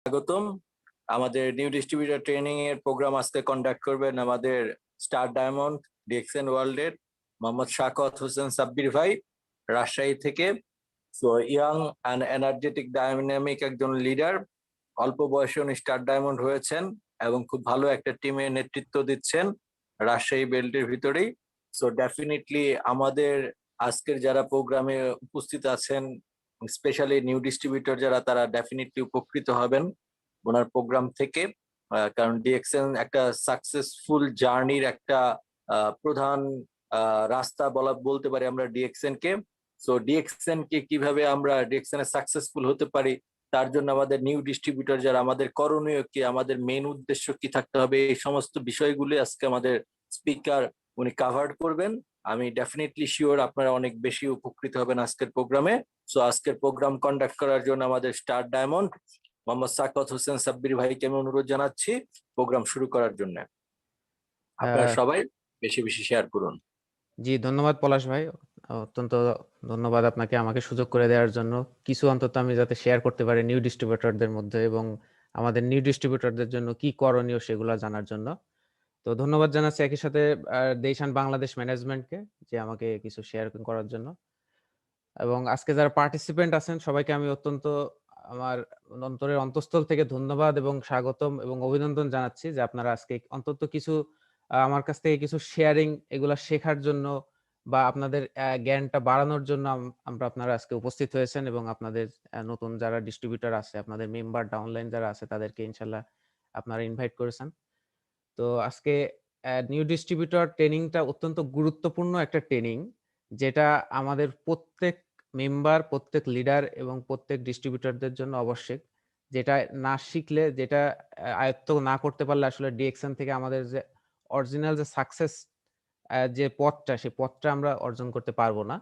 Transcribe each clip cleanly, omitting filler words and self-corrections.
স্বাগতম। আমাদের new distributor training এর প্রোগ্রাম আজকে কন্ডাক্ট করবেন আমাদের স্টার ডায়মন্ড ডিএক্সএন ওয়ার্ল্ড এর মোহাম্মদ শাকত হোসেন সাব্বির ভাই, রাজশাহী থেকে। So young and energetic dynamic একজন লিডার, অল্প বয়সে উনি স্টার ডায়মন্ড হয়েছেন এবং খুব ভালো একটা টিমের নেতৃত্ব দিচ্ছেন রাজশাহী বেল্টের ভিতরেই। সো ডেফিনেটলি আমাদের আজকের যারা প্রোগ্রামে উপস্থিত আছেন, স্পেশালি নিউ ডিস্ট্রিবিউটর যারা, তারা ডেফিনেটলি উপকৃত হবেন ওনার প্রোগ্রাম থেকে। কারণ ডিএক্সএন একটা সাকসেসফুল জার্নির একটা প্রধান রাস্তা বলতে পারি আমরা ডিএক্সএন কে। সো ডিএক্সএন কে কিভাবে আমরা ডিএক্সএন এ সাকসেসফুল হতে পারি, তার জন্য আমাদের নিউ ডিস্ট্রিবিউটর যারা, আমাদের করণীয় কি, আমাদের মেইন উদ্দেশ্য কি থাকতে হবে, এই সমস্ত বিষয়গুলি আজকে আমাদের স্পিকার উনি কাভার করবেন। আমি ডেফিনেটলি শিওর আপনারা অনেক বেশি উপকৃত হবেন আজকের প্রোগ্রামে। সো আজকের প্রোগ্রাম কন্ডাক্ট করার জন্য আমাদের স্টার ডায়মন্ড মোহাম্মদ শাকত হোসেন সাব্বির ভাইকে আমি অনুরোধ জানাচ্ছি প্রোগ্রাম শুরু করার জন্য। আপনারা সবাই বেশি বেশি শেয়ার করুন। জি, ধন্যবাদ পলাশ ভাই। অত্যন্ত ধন্যবাদ আপনাকে আমাকে সুযোগ করে দেওয়ার জন্য। কিছু অন্তত আমি যাতে শেয়ার করতে পারি নিউ ডিস্ট্রিবিউটরদের মধ্যে, এবং আমাদের নিউ ডিস্ট্রিবিউটরদের জন্য কি করণীয় সেগুলো জানার জন্য। তো ধন্যবাদ জানাচ্ছি একই সাথে দেশান বাংলাদেশ ম্যানেজমেন্টকে যে আমাকে কিছু শেয়ার করার জন্য। এবং আজকে যারা পার্টিসিপেন্ট আছেন সবাইকে আমি অত্যন্ত আমার অন্তরের অন্তঃস্থল থেকে ধন্যবাদ এবং স্বাগতম এবং অভিনন্দন জানাচ্ছি যে আপনারা আজকে অন্তত কিছু আমার কাছ থেকে কিছু শেয়ারিং এগুলা শেখার জন্য বা আপনাদের জ্ঞানটা বাড়ানোর জন্য আপনারা আজকে উপস্থিত হয়েছেন, এবং আপনাদের নতুন যারা ডিস্ট্রিবিউটর আছে, আপনাদের মেম্বার অনলাইন যারা আছে, তাদেরকে ইনশাল্লাহ আপনারা ইনভাইট করেছেন। তো আজকে নিউ ডিস্ট্রিবিউটর ট্রেনিংটা অত্যন্ত গুরুত্বপূর্ণ একটা ট্রেনিং, যেটা আমাদের প্রত্যেক মেম্বার, প্রত্যেক লিডার এবং প্রত্যেক ডিস্ট্রিবিউটরদের জন্য আবশ্যক। যেটা না শিখলে, যেটা আয়ত্ত না করতে পারলে আসলে ডিএক্সএন থেকে আমাদের যে অরিজিনাল যে সাকসেস যে পথটা, সেই পথটা আমরা অর্জন করতে পারবো না।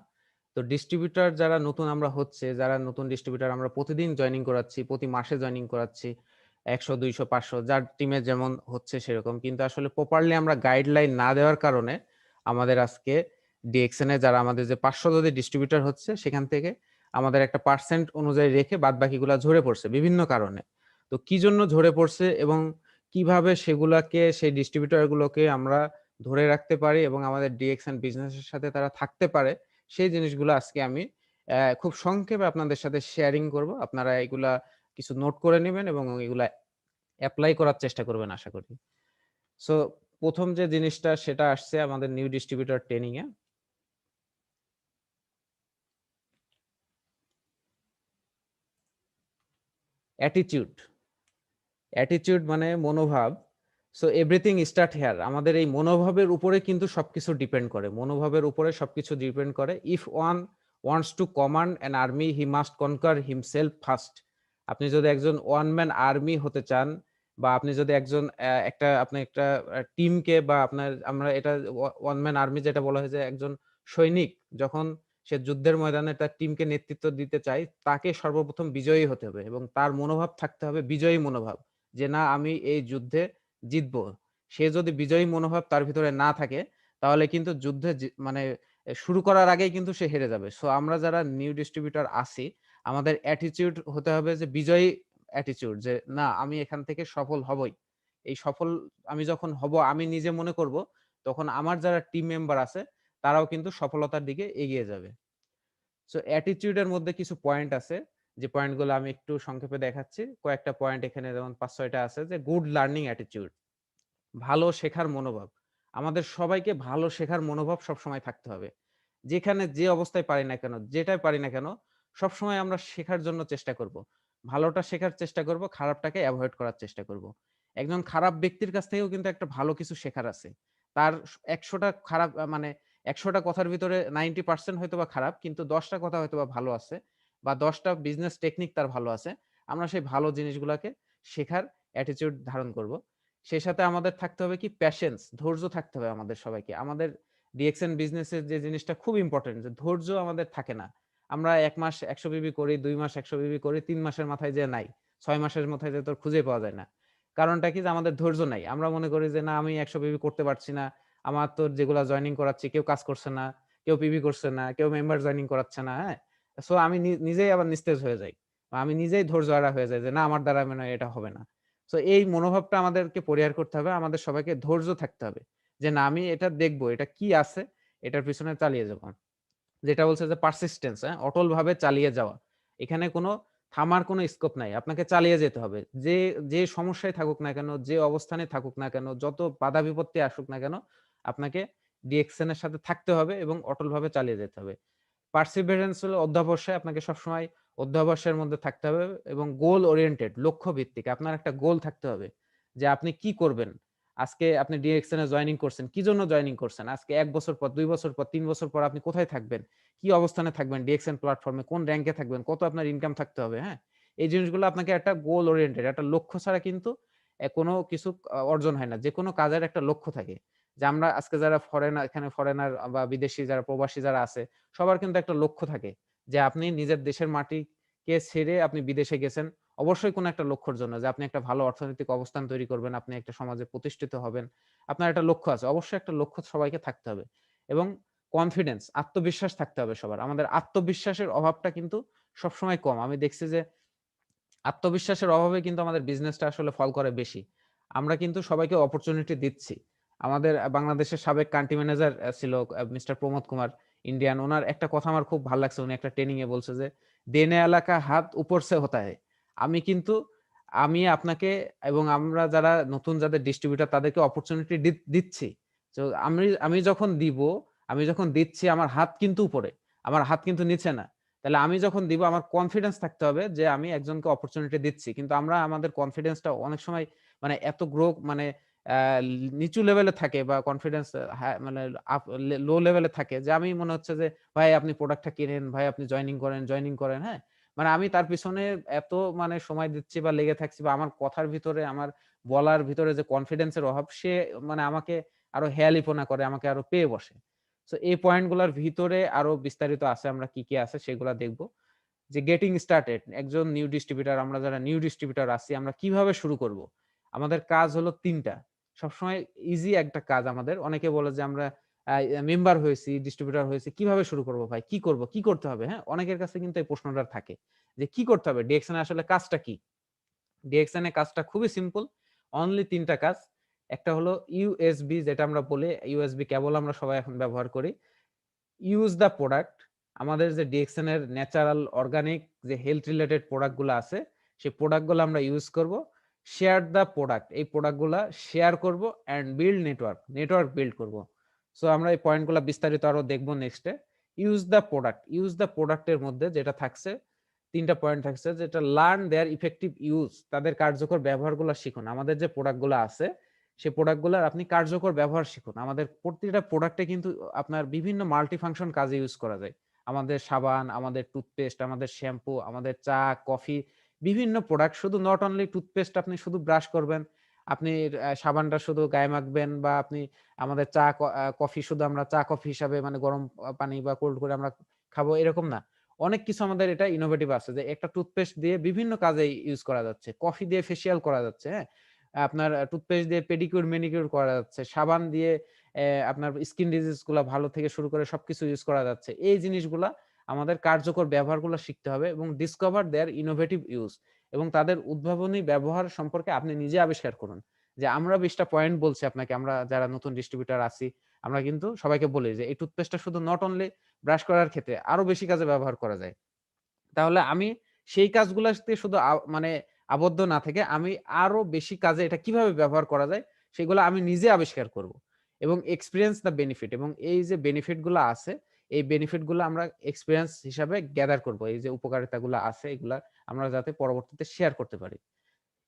তো ডিস্ট্রিবিউটর যারা নতুন আমরা হচ্ছে, যারা নতুন ডিস্ট্রিবিউটর আমরা প্রতিদিন জয়েনিং করাচ্ছি, প্রতি মাসে জয়েনিং করাচ্ছি 100, 200, 500 যার টিমে যেমন হচ্ছে সেরকম। কিন্তু আসলে প্রপারলি আমরা গাইডলাইন না দেওয়ার কারণে আমাদের আজকে ডিএক্সএন এ যারা আমাদের যে 500 যদি ডিস্ট্রিবিউটর হচ্ছে, সেখান থেকে আমাদের একটা পার্সেন্ট অনুযায়ী রেখে বাদবাকিগুলা ঝরে পড়ছে বিভিন্ন কারণে। তো কি জন্য ঝরে পড়ছে এবং কিভাবে সেগুলাকে, সেই ডিস্ট্রিবিউটর গুলোকে আমরা ধরে রাখতে পারি এবং আমাদের ডিএক্সএন বিজনেসের সাথে তারা থাকতে পারে, সেই জিনিসগুলো আজকে আমি খুব সংক্ষেপে আপনাদের সাথে শেয়ারিং করব। আপনারা এগুলা কিছু নোট করে নেবেন এবং এগুলা এপ্লাই করার চেষ্টা করবেন আশা করি। সো প্রথম যে জিনিসটা সেটা আসছে আমাদের নিউ ডিস্ট্রিবিউটর ট্রেনিং এ। অ্যাটিটিউড। অ্যাটিটিউড মানে মনোভাব। So everything start here. আমাদের এই মনোভাবের উপরে কিন্তু সবকিছু ডিপেন্ড করে। মনোভাবের উপরে সবকিছু ডিপেন্ড করে। If one wants to command an army, he must কনকার himself first. আপনি যদি একজন ওয়ান ম্যান আর্মি হতে চান, বা আপনি যদি একজন আপনি একটা টিমকে, বা আমরা এটা ওয়ান ম্যান আর্মি যেটা বলা হয় যে একজন সৈনিক যখন সে যুদ্ধের ময়দানে তার টিমকে নেতৃত্ব দিতে চায়, তাকে সর্বপ্রথম বিজয়ী হতে হবে এবং তার মনোভাব থাকতে হবে বিজয়ী মনোভাব, যে না আমি এই যুদ্ধে জিতবো। সে যদি বিজয়ী মনোভাব তার ভিতরে না থাকে, তাহলে কিন্তু যুদ্ধে মানে শুরু করার আগেই কিন্তু সে হেরে যাবে। সো আমরা যারা নিউ ডিস্ট্রিবিউটর আছি, আমাদের অ্যাটিটিউড হতে হবে যে বিজয়ী অ্যাটিটিউড, যে না আমি এখান থেকে সফল হবই। এই সফল আমি যখন হব, আমি নিজে মনে করব, তখন আমার যারা টিম মেম্বার আছে তারাও কিন্তু সফলতার দিকে এগিয়ে যাবে। সো অ্যাটিটিউড এর মধ্যে কিছু পয়েন্ট আছে, যে পয়েন্টগুলো আমি একটু সংক্ষেপে দেখাচ্ছি। কয়েকটা পয়েন্ট এখানে যেমন 5-6টা আছে, যে গুড লার্নিং অ্যাটিটিউড, ভালো শেখার মনোভাব। আমাদের সবাইকে ভালো শেখার মনোভাব সবসময় থাকতে হবে। যেখানে যে অবস্থায় পারি না কেন, যেটাই পারি না কেন, সবসময় আমরা শেখার জন্য চেষ্টা করব। ভালোটা শেখার চেষ্টা করব, খারাপটাকে এভয়েড করার চেষ্টা করব। একজন খারাপ ব্যক্তির কাছ থেকেও কিন্তু একটা ভালো কিছু শেখার আছে। তার 100টা খারাপ মানে 100টা কথার ভিতরে 90% হয়তোবা খারাপ, কিন্তু 10টা কথা হয়তোবা ভালো আছে, বা 10টা বিজনেস টেকনিক তার ভালো আছে। আমরা সেই ভালো জিনিসগুলাকে শেখার অ্যাটিটিউড ধারণ করব। সেই সাথে আমাদের থাকতে হবে কি প্যাশেন্স, ধৈর্য থাকতে হবে আমাদের সবাইকে। আমাদের ডিএক্সএন বিজনেসের যে জিনিসটা খুব ইম্পর্টেন্ট, যে ধৈর্য আমাদের থাকে না। আমরা 1 মাস 100 বিবি করি, 2 মাস 100 বিবি করি, 3 মাসের মাথায় যেয়ে নাই, 6 মাসের মাথায় যেয়ে তোর খুঁজে পাওয়া যায় না। কারণটা কি? যে আমাদের ধৈর্য নাই। আমরা মনে করি যে না আমি 100 বিবি করতে পারছি না। আমার তো যেগুলা জয়েনিং করাচ্ছি কেউ কাজ করছে না, কেউ পিবি করছে না, কেউ মেম্বার জয়েনিং করাচ্ছে না, হ্যাঁ? সো আমি নিজেই আবার নিস্তেজ হয়ে যাই। আমি নিজেই ধৈর্যহারা হয়ে যাই যে না আমার দ্বারা মনে হয় এটা হবে না। সো এই মনোভাবটা আমাদেরকে পরিহার করতে হবে। আমাদের সবাইকে ধৈর্য থাকতে হবে। যে না আমি এটা দেখব, এটা কি আছে এটার পিছনে চালিয়ে যাব। যেটা বলছে যে পারসিস্টেন্স, হ্যাঁ? অটলভাবে চালিয়ে যাওয়া। এখানে কোনো থামার কোনো স্কোপ নাই। আপনাকে চালিয়ে যেতে হবে। যে সমস্যায় থাকুক না কেন, যে অবস্থানে থাকুক না কেন, যত বাধা বিপত্তি আসুক না কেন, আপনাকে ডিরেকশন এর সাথে থাকতে হবে এবং অটলভাবে চালিয়ে যেতে হবে। পারসিভিয়ারেন্স হলো অধ্যবসায়। আপনাকে সবসময় অধ্যবসায়ের মধ্যে থাকতে হবে এবং গোল ওরিয়েন্টেড, লক্ষ্য ভিত্তিক। আপনার একটা গোল থাকতে হবে যে আপনি কি করবেন? আজকে আপনি ডিরেকশন এ জয়েনিং করছেন। কি জন্য জয়েনিং করছেন? আজকে ১ বছর পর, ২ বছর পর, ৩ বছর পর আপনি কোথায় থাকবেন? কি অবস্থানে থাকবেন ডিরেকশন প্ল্যাটফর্মে? কোন র‍্যাংকে থাকবেন? কত আপনার ইনকাম থাকতে হবে, হ্যাঁ? এই জিনিসগুলো আপনাকে একটা গোল ওরিয়েন্টেড, একটা লক্ষ্য ছাড়া কিন্তু কোনো কিছু অর্জন হয় না। যেকোনো কাজের একটা লক্ষ্য থাকে। যে আমরা আজকে যারা এখানে ফরেনার বা বিদেশী যারা প্রবাসী যারা আছে, সবার কিন্তু একটা লক্ষ্য থাকে। যে আপনি নিজের দেশের মাটিকে ছেড়ে আপনি বিদেশে গেছেন। অবশ্যই কোনো একটা লক্ষ্যর জন্য যে আপনি একটা ভালো অর্থনৈতিক অবস্থান তৈরি করবেন, আপনি একটা সমাজে প্রতিষ্ঠিত হবেন। আপনার একটা লক্ষ্য আছে। অবশ্যই একটা লক্ষ্য সবাইকে থাকতে হবে। এবং কনফিডেন্স, আত্মবিশ্বাস থাকতে হবে সবার। আমাদের আত্মবিশ্বাসের অভাবটা কিন্তু সবসময় কম। আমি দেখছি যে আত্মবিশ্বাসের অভাবে কিন্তু আমাদের বিজনেসটা আসলে ফল করে বেশি। আমরা কিন্তু সবাইকে অপরচুনিটি দিচ্ছি। আমাদের বাংলাদেশের সাবেক কান্ট্রি ম্যানেজার ছিল মিস্টার প্রমোদ কুমার ইন্ডিয়ান। উনার একটা কথা আমার খুব ভাল লাগছে। উনি একটা ট্রেনিং এ বলছে যে, "দেনে ওয়ালা কা হাত উপর সে হোতা হ্যায়।" আমি কিন্তু আমি আপনাকে এবং আমরা যারা নতুন যাদের ডিস্ট্রিবিউটর তাদেরকে অপরচুনিটি দিচ্ছি। তো আমি যখন দিব, আমি যখন দিচ্ছি আমার হাত কিন্তু উপরে। আমার হাত কিন্তু নিচে না। তাহলে আমি যখন দিব আমার কনফিডেন্স থাকতে হবে যে আমি একজনকে অপরচুনিটি দিচ্ছি। কিন্তু আমরা আমাদের কনফিডেন্সটা অনেক সময় মানে এত মানে আ নিচু লেভেলে থাকে বা কনফিডেন্স মানে লো লেভেলে থাকে যে আমি মনে হচ্ছে যে, "ভাই আপনি প্রোডাক্টটা কিনেন, ভাই আপনি জয়েনিং করেন।" হ্যাঁ? মানে আমি তার পিছনে এত মানে সময় দিচ্ছি বা লেগে থাকছি বা আমার কথার ভিতরে আমার বলার ভিতরে যে কনফিডেন্স এর অভাব সে মানে আমাকে আরো হেয়ালিপনা করে, আমাকে আরো পেয়ে বসে। সো এই পয়েন্ট গুলার ভিতরে আরো বিস্তারিত আছে আমরা কি আছে সেগুলা দেখব। যে গেটিং স্টার্টেড একজন নিউ ডিস্ট্রিবিউটর আমরা যারা নিউ ডিস্ট্রিবিউটর আছি আমরা কিভাবে শুরু করব? আমাদের কাজ হলো ৩ টা। সবসময় ইজি একটা কাজ আমাদের। অনেকে বলে যে আমরা আ মেম্বার হয়েছি, ডিস্ট্রিবিউটর হয়েছি। কিভাবে শুরু করব ভাই? কি করব? কি করতে হবে? হ্যাঁ? অনেকের কাছে কিন্তু এই প্রশ্নটা থাকে। যে কি করতে হবে? ডিরেকশন এ আসলে কাজটা কি? ডিরেকশন এর কাজটা খুবই সিম্পল। অনলি ৩ টা কাজ। একটা হলো ইউএসবি যেটা আমরা বলি ইউএসবি কেবল আমরা সবাই এখন ব্যবহার করি। ইউজ দ্য প্রোডাক্ট আমাদের যে ডিএক্সএন এর ন্যাচারাল অর্গানিক যে হেলথ রিলেটেড প্রোডাক্ট গুলো আছে, সেই প্রোডাক্ট গুলো আমরা ইউজ করব। শেয়ার দ্য প্রোডাক্ট এই প্রোডাক্ট গুলা শেয়ার করব অ্যান্ড বিল্ড নেটওয়ার্ক বিল্ড করব। সো আমরা এই পয়েন্ট গুলা বিস্তারিত আরো দেখব নেক্সটে। ইউজ দ্য প্রোডাক্ট এর মধ্যে যেটা থাকছে ৩ টা পয়েন্ট থাকছে যেটা লার্ন দেয়ার ইফেক্টিভ ইউজ তাদের কার্যকর ব্যবহারগুলো শিখুন। আমাদের যে প্রোডাক্ট গুলো আছে সেই প্রোডাক্ট গুলার আপনি কার্যকর ব্যবহার শিখুন। আমাদের প্রতিটা প্রোডাক্টে কিন্তু আপনার বিভিন্ন মাল্টি ফাংশন কাজে ইউজ করা যায়। আমাদের সাবান, আমাদের টুথপেস্ট, আমাদের শ্যাম্পু, আমাদের চা, কফি বিভিন্ন প্রোডাক্ট শুধু নট অনলি টুথপেস্ট আপনি শুধু ব্রাশ করবেন, আপনি সাবানটা শুধু গায়ে মাখবেন বা আপনি আমাদের চা কফি শুধু আমরা চা কফি হিসাবে মানে গরম পানি বা কোল্ড করে আমরা খাবো এরকম না। অনেক কিছু আমাদের এটা ইনোভেটিভ আছে যে একটা টুথপেস্ট দিয়ে বিভিন্ন কাজে ইউজ করা যাচ্ছে। কফি দিয়ে ফেসিয়াল করা যাচ্ছে, হ্যাঁ? আপনার টুথপেস্ট দিয়ে পেডিকিউর, ম্যানিকিউর করা যাচ্ছে। সাবান দিয়ে আপনার স্কিন ডিজিজ গুলা ভালো থেকে শুরু করে সবকিছু ইউজ করা যাচ্ছে। এই জিনিসগুলা আমাদের কার্যকর ব্যবহারগুলো শিখতে হবে এবং ডিসকভার দেয়ার ইনোভেটিভ ইউজ এবং তাদের উদ্ভাবনী ব্যবহার সম্পর্কে আপনি নিজে আবিষ্কার করুন। যে আমরা ২০ টা পয়েন্ট বলছি আপনাকে, আমরা যারা নতুন ডিস্ট্রিবিউটর আছি, আমরা কিন্তু সবাইকে বলি যে এই টুথপেস্টটা শুধু নট অনলি ব্রাশ করার ক্ষেত্রে আরো বেশি কাজে ব্যবহার করা যায়। তাহলে আমি সেই কাজগুলাতে শুধু মানে আবদ্ধ না থেকে আমি আরো বেশি কাজে এটা কিভাবে ব্যবহার করা যায় সেগুলো আমি নিজে আবিষ্কার করব। এবং এক্সপেরিয়েন্স দ্য বেনিফিট এবং এই যে বেনিফিট গুলা আছে, এই বেনিফিট গুলা আমরা এক্সপেরিয়েন্স হিসাবে গ্যাদার করব। এই যে উপকারিতাগুলা আছে এগুলা আমরা যাতে পরবর্তীতে শেয়ার করতে পারি।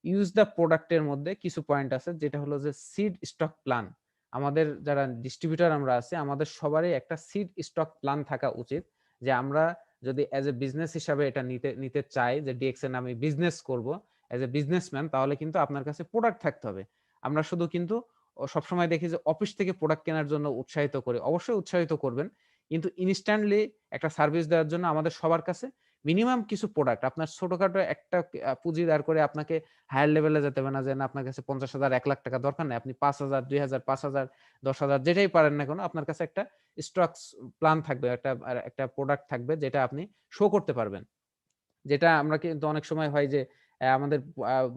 ইউজ দ্য প্রোডাক্ট এর মধ্যে কিছু পয়েন্ট আছে যেটা হলো যে সিড স্টক প্ল্যান। আমাদের যারা ডিস্ট্রিবিউটর আমরা আছি আমাদের সবারই একটা সিড স্টক প্ল্যান থাকা উচিত। যে আমরা যদি এজ এ বিজনেস হিসাবে এটা নিতে নিতে চাই যে ডিএক্সএন আমি বিজনেস করব এজ এ বিজনেসম্যান তাহলে কিন্তু আপনার কাছে প্রোডাক্ট থাকতে হবে। আমরা শুধু কিন্তু সবসময় দেখি যে অফিস থেকে প্রোডাক্ট কেনার জন্য উৎসাহিত করি। অবশ্যই উৎসাহিত করবেন। কিন্তু ইনস্ট্যান্টলি একটা সার্ভিস দেওয়ার জন্য আমাদের সবার কাছে মিনিমাম কিছু প্রোডাক্ট আপনার ছোটখাটো একটা পুঁজি দাঁড় করে আপনাকে হায়ার লেভেলে যেতে হবে না যে না আপনার কাছে ৫০,০০০ ৳১,০০,০০০ দরকার নাই। আপনি ৫,০০০, ২,০০০, ৫,০০০, ১০,০০০ যেটাই পারেন না কেন আপনার কাছে একটা স্টকস প্ল্যান থাকবে। একটা প্রোডাক্ট থাকবে যেটা আপনি শো করতে পারবেন। যেটা আমরা কিন্তু অনেক সময় হয় যে আমাদের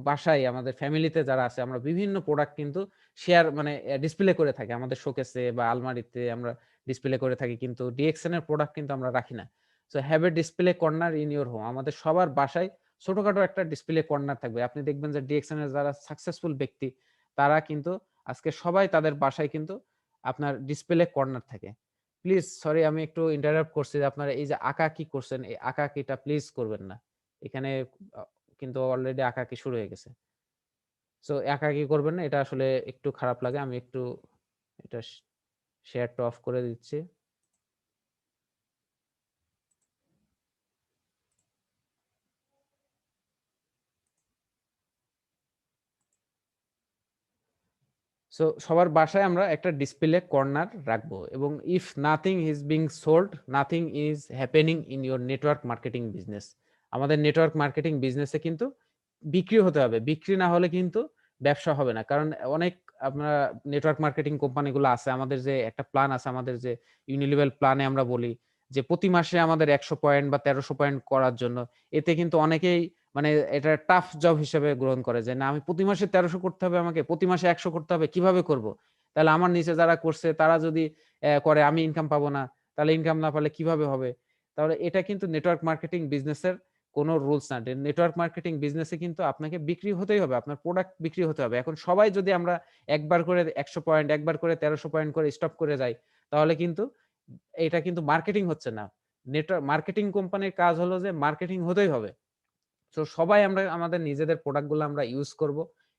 বাসায় আমাদের ফ্যামিলিতে যারা আছে আমরা বিভিন্ন প্রোডাক্ট কিন্তু শেয়ার মানে ডিসপ্লে করে থাকি আমাদের শোকেসে বা আলমারিতে আমরা ডিসপ্লে করে থাকি, কিন্তু ডিএক্সএন এর প্রোডাক্ট কিন্তু আমরা রাখি না। So have a display corner in your home. আমাদের সবার বাসায় ছোটখাটো একটা ডিসপ্লে কর্নার থাকবে। আপনি দেখবেন যে ডিএক্সএন এর যারা সাকসেসফুল ব্যক্তি তারা কিন্তু আজকে সবাই তাদের বাসায় কিন্তু আপনার ডিসপ্লে কর্নার থাকে। প্লিজ সরি আমি একটু ইন্টারাপ্ট করছি যে আপনারা এই যে আঁকাআঁকি করছেন, এই আঁকাআঁকিটা প্লিজ করবেন না। এখানে আ কিন্তু অলরেডি আঁকাআঁকি শুরু হয়ে গেছে। সো আঁকাআঁকি করবেন না। এটা আসলে একটু খারাপ লাগে। আমি একটু এটা শেয়ারটা অফ করে দিচ্ছি। সো সবার বাসায় আমরা একটা ডিসপ্লে কর্নার রাখবো এবং if nothing is being sold, nothing is happening in your network marketing business. আমাদের নেটওয়ার্ক মার্কেটিং বিজনেসে কিন্তু বিক্রি হতে হবে। বিক্রি না হলে কিন্তু ব্যবসা হবে না। কারণ অনেক আপনার নেটওয়ার্ক মার্কেটিং কোম্পানিগুলো আছে। আমাদের যে একটা প্ল্যান আছে, আমাদের যে ইউনিলেভেল প্ল্যানে আমরা বলি যে প্রতি মাসে আমাদের ১০০ পয়েন্ট বা ১৩০০ পয়েন্ট করার জন্য। এতে কিন্তু অনেকেই মানে এটা টাফ জব হিসেবে গ্রহণ করে যে, "না আমি প্রতি মাসে ১৩০০ করতে হবে আমাকে, প্রতি মাসে ১০০ করতে হবে, কিভাবে করব?" তাহলে আমার নিচে যারা করছে তারা যদি করে আমি ইনকাম পাবো না, তাহলে ইনকাম না পারলে কিভাবে হবে? তাহলে এটা কিন্তু নেটওয়ার্ক মার্কেটিং বিজনেসের কোনো রুলস না। নেটওয়ার্ক মার্কেটিং বিজনেসে কিন্তু আপনাকে বিক্রি হতেই হবে। আপনার প্রোডাক্ট বিক্রি হতে হবে। এখন সবাই যদি আমরা একবার করে ১০০ পয়েন্ট, একবার করে ১৩০০ পয়েন্ট করে স্টপ করে যাই, তাহলে কিন্তু এটা কিন্তু মার্কেটিং হচ্ছে না। মার্কেটিং কোম্পানির কাজ হলো যে মার্কেটিং হতেই হবে। সো সবাই আমরা আমাদের নিজেদের প্রোডাক্ট গুলা আমরা ইউজ করব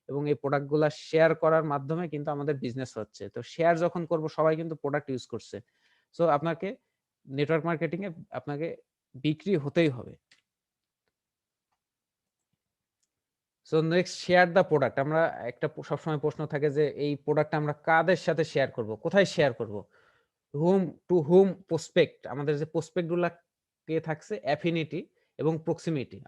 এবং এই প্রোডাক্ট গুলা শেয়ার করার মাধ্যমে কিন্তু আমাদের বিজনেস হচ্ছে। তো শেয়ার যখন করব সবাই কিন্তু প্রোডাক্ট ইউজ করছে। সো আপনাকে নেটওয়ার্ক মার্কেটিং এ আপনাকে বিক্রি হতেই হবে। So next share the product. আমরা একটা সবসময় প্রশ্ন থাকে যে এই প্রোডাক্টটা আমরা কাদের সাথে শেয়ার করব? কোথায় শেয়ার করব? হুম টু হুম প্রসপেক্ট। আমাদের যে প্রসপেক্ট গুলা কে থাকছে অ্যাফিনিটি এবং প্রক্সিমিটি।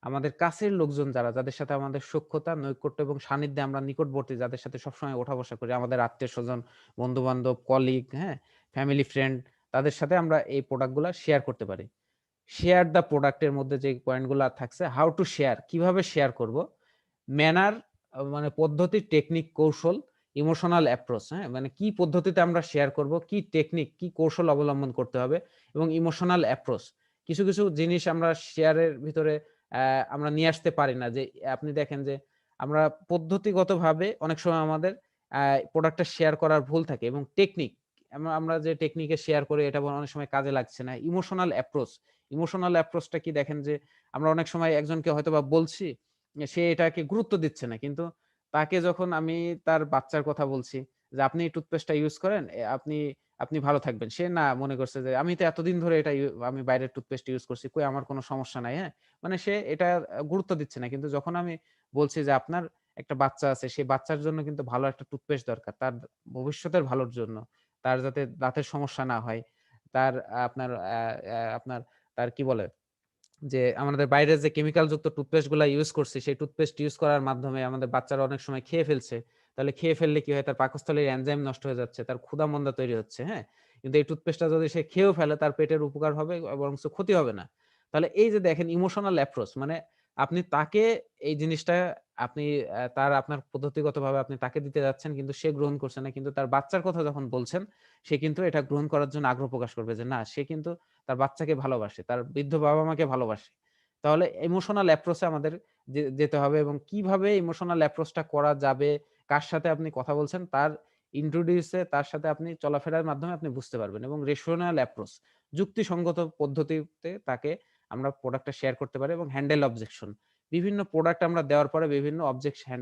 আমাদের কাছের লোকজন যারা, যাদের সাথে আমাদের সখ্যতা, নৈকট্য এবং সান্নিধ্যে আমরা নিকটবর্তী, যাদের সাথে সবসময় ওঠা-বসা করি, আমাদের আত্মীয়স্বজন, বন্ধু-বান্ধব, কলিগ, হ্যাঁ? ফ্যামিলি ফ্রেন্ড তাদের সাথে আমরা এই প্রোডাক্ট গুলা শেয়ার করতে পারি। শেয়ার দ্য প্রোডাক্ট এর মধ্যে যে পয়েন্ট গুলা থাকছে, হাউ টু শেয়ার, কিভাবে শেয়ার করব? ম্যানার মানে পদ্ধতি, টেকনিক, কৌশল, ইমোশনাল অ্যাপ্রোচ, হ্যাঁ? মানে কি পদ্ধতিতে আমরা শেয়ার করব, কি টেকনিক, কি কৌশল অবলম্বন করতে হবে এবং ইমোশনাল অ্যাপ্রোচ। কিছু জিনিস আমরা শেয়ারের ভিতরে আমরা নিয়ে আসতে পারি না। যে আপনি দেখেন যে আমরা পদ্ধতিগতভাবে অনেক সময় আমাদের প্রোডাক্টটা শেয়ার করার ভুল থাকে এবং টেকনিক আমরা যে টেকনিকে শেয়ার করি এটা অনেক সময় কাজে লাগছে না। ইমোশনাল অ্যাপ্রোচ, ইমোশনাল অ্যাপ্রোচটা কি দেখেন যে আমরা অনেক সময় একজনকে হয়তোবা বলছি সে এটাকে গুরুত্ব দিচ্ছে না। কিন্তু তাকে যখন আমি তার বাচ্চার কথা বলছি যে, "আপনি এই টুথপেস্টটা ইউজ করেন, আপনি ভালো থাকবেন।" সে না মনে করছে যে, "আমি তো এতদিন ধরে এটা আমি বাইরের টুথপেস্ট ইউজ করছি। কই আমার কোনো সমস্যা নাই।" হ্যাঁ? মানে সে এটা গুরুত্ব দিচ্ছে না। কিন্তু যখন আমি বলছি যে, "আপনার একটা বাচ্চা আছে, সেই বাচ্চার জন্য কিন্তু ভালো একটা টুথপেস্ট দরকার। তার ভবিষ্যতের ভালোর জন্য। তার যাতে দাঁতের সমস্যা না হয়। তার আপনার আপনার তার কি বলে যে আমাদের বাইরের যে কেমিক্যাল যুক্ত টুথপেস্ট গুলা ইউজ করছি, সেই টুথপেস্ট ইউজ করার মাধ্যমে আমাদের বাচ্চারা অনেক সময় খেয়ে ফেলছে। তাহলে খেয়ে ফেললে কি হয়? তার পাকস্থলীর এনজাইম নষ্ট হয়ে যাচ্ছে। তার ক্ষুধা-মন্দা তৈরি হচ্ছে, হ্যাঁ? কিন্তু এই টুথপেস্টটা যদি সে খেয়েও ফেলে তার পেটের উপকার হবে বরঞ্চ ক্ষতি হবে না। তাহলে এই যে দেখেন ইমোশনাল অ্যাপ্রোচ মানে আপনি তাকে এই জিনিসটা আপনি আপনার পদ্ধতিগতভাবে আপনি তাকে দিতে যাচ্ছেন কিন্তু সে গ্রহণ করছে না। কিন্তু তার বাচ্চার কথা যখন বলছেন, সে কিন্তু এটা গ্রহণ করার জন্য আগ্রহ প্রকাশ করবে যে না সে কিন্তু তার বাচ্চাকে ভালোবাসে, তার বৃদ্ধ বাবা-মাকে ভালোবাসে। তাহলে ইমোশনাল অ্যাপ্রোচ এ আমাদের যেতে হবে এবং কিভাবে ইমোশনাল অ্যাপ্রোচ টা করা যাবে, কার সাথে আপনি কথা বলছেন তার ইন্ট্রোডিউস এ তার সাথে আপনি চলাফেরার মাধ্যমে আপনি বুঝতে পারবেন এবং রেশনাল অ্যাপ্রোচ যুক্তিসঙ্গত পদ্ধতিতে তাকে আমরা প্রোডাক্টটা শেয়ার করতে পারি এবং হ্যান্ডেল অবজেকশন। বিভিন্ন প্রোডাক্ট আমরা দেওয়ার পরে বিভিন্ন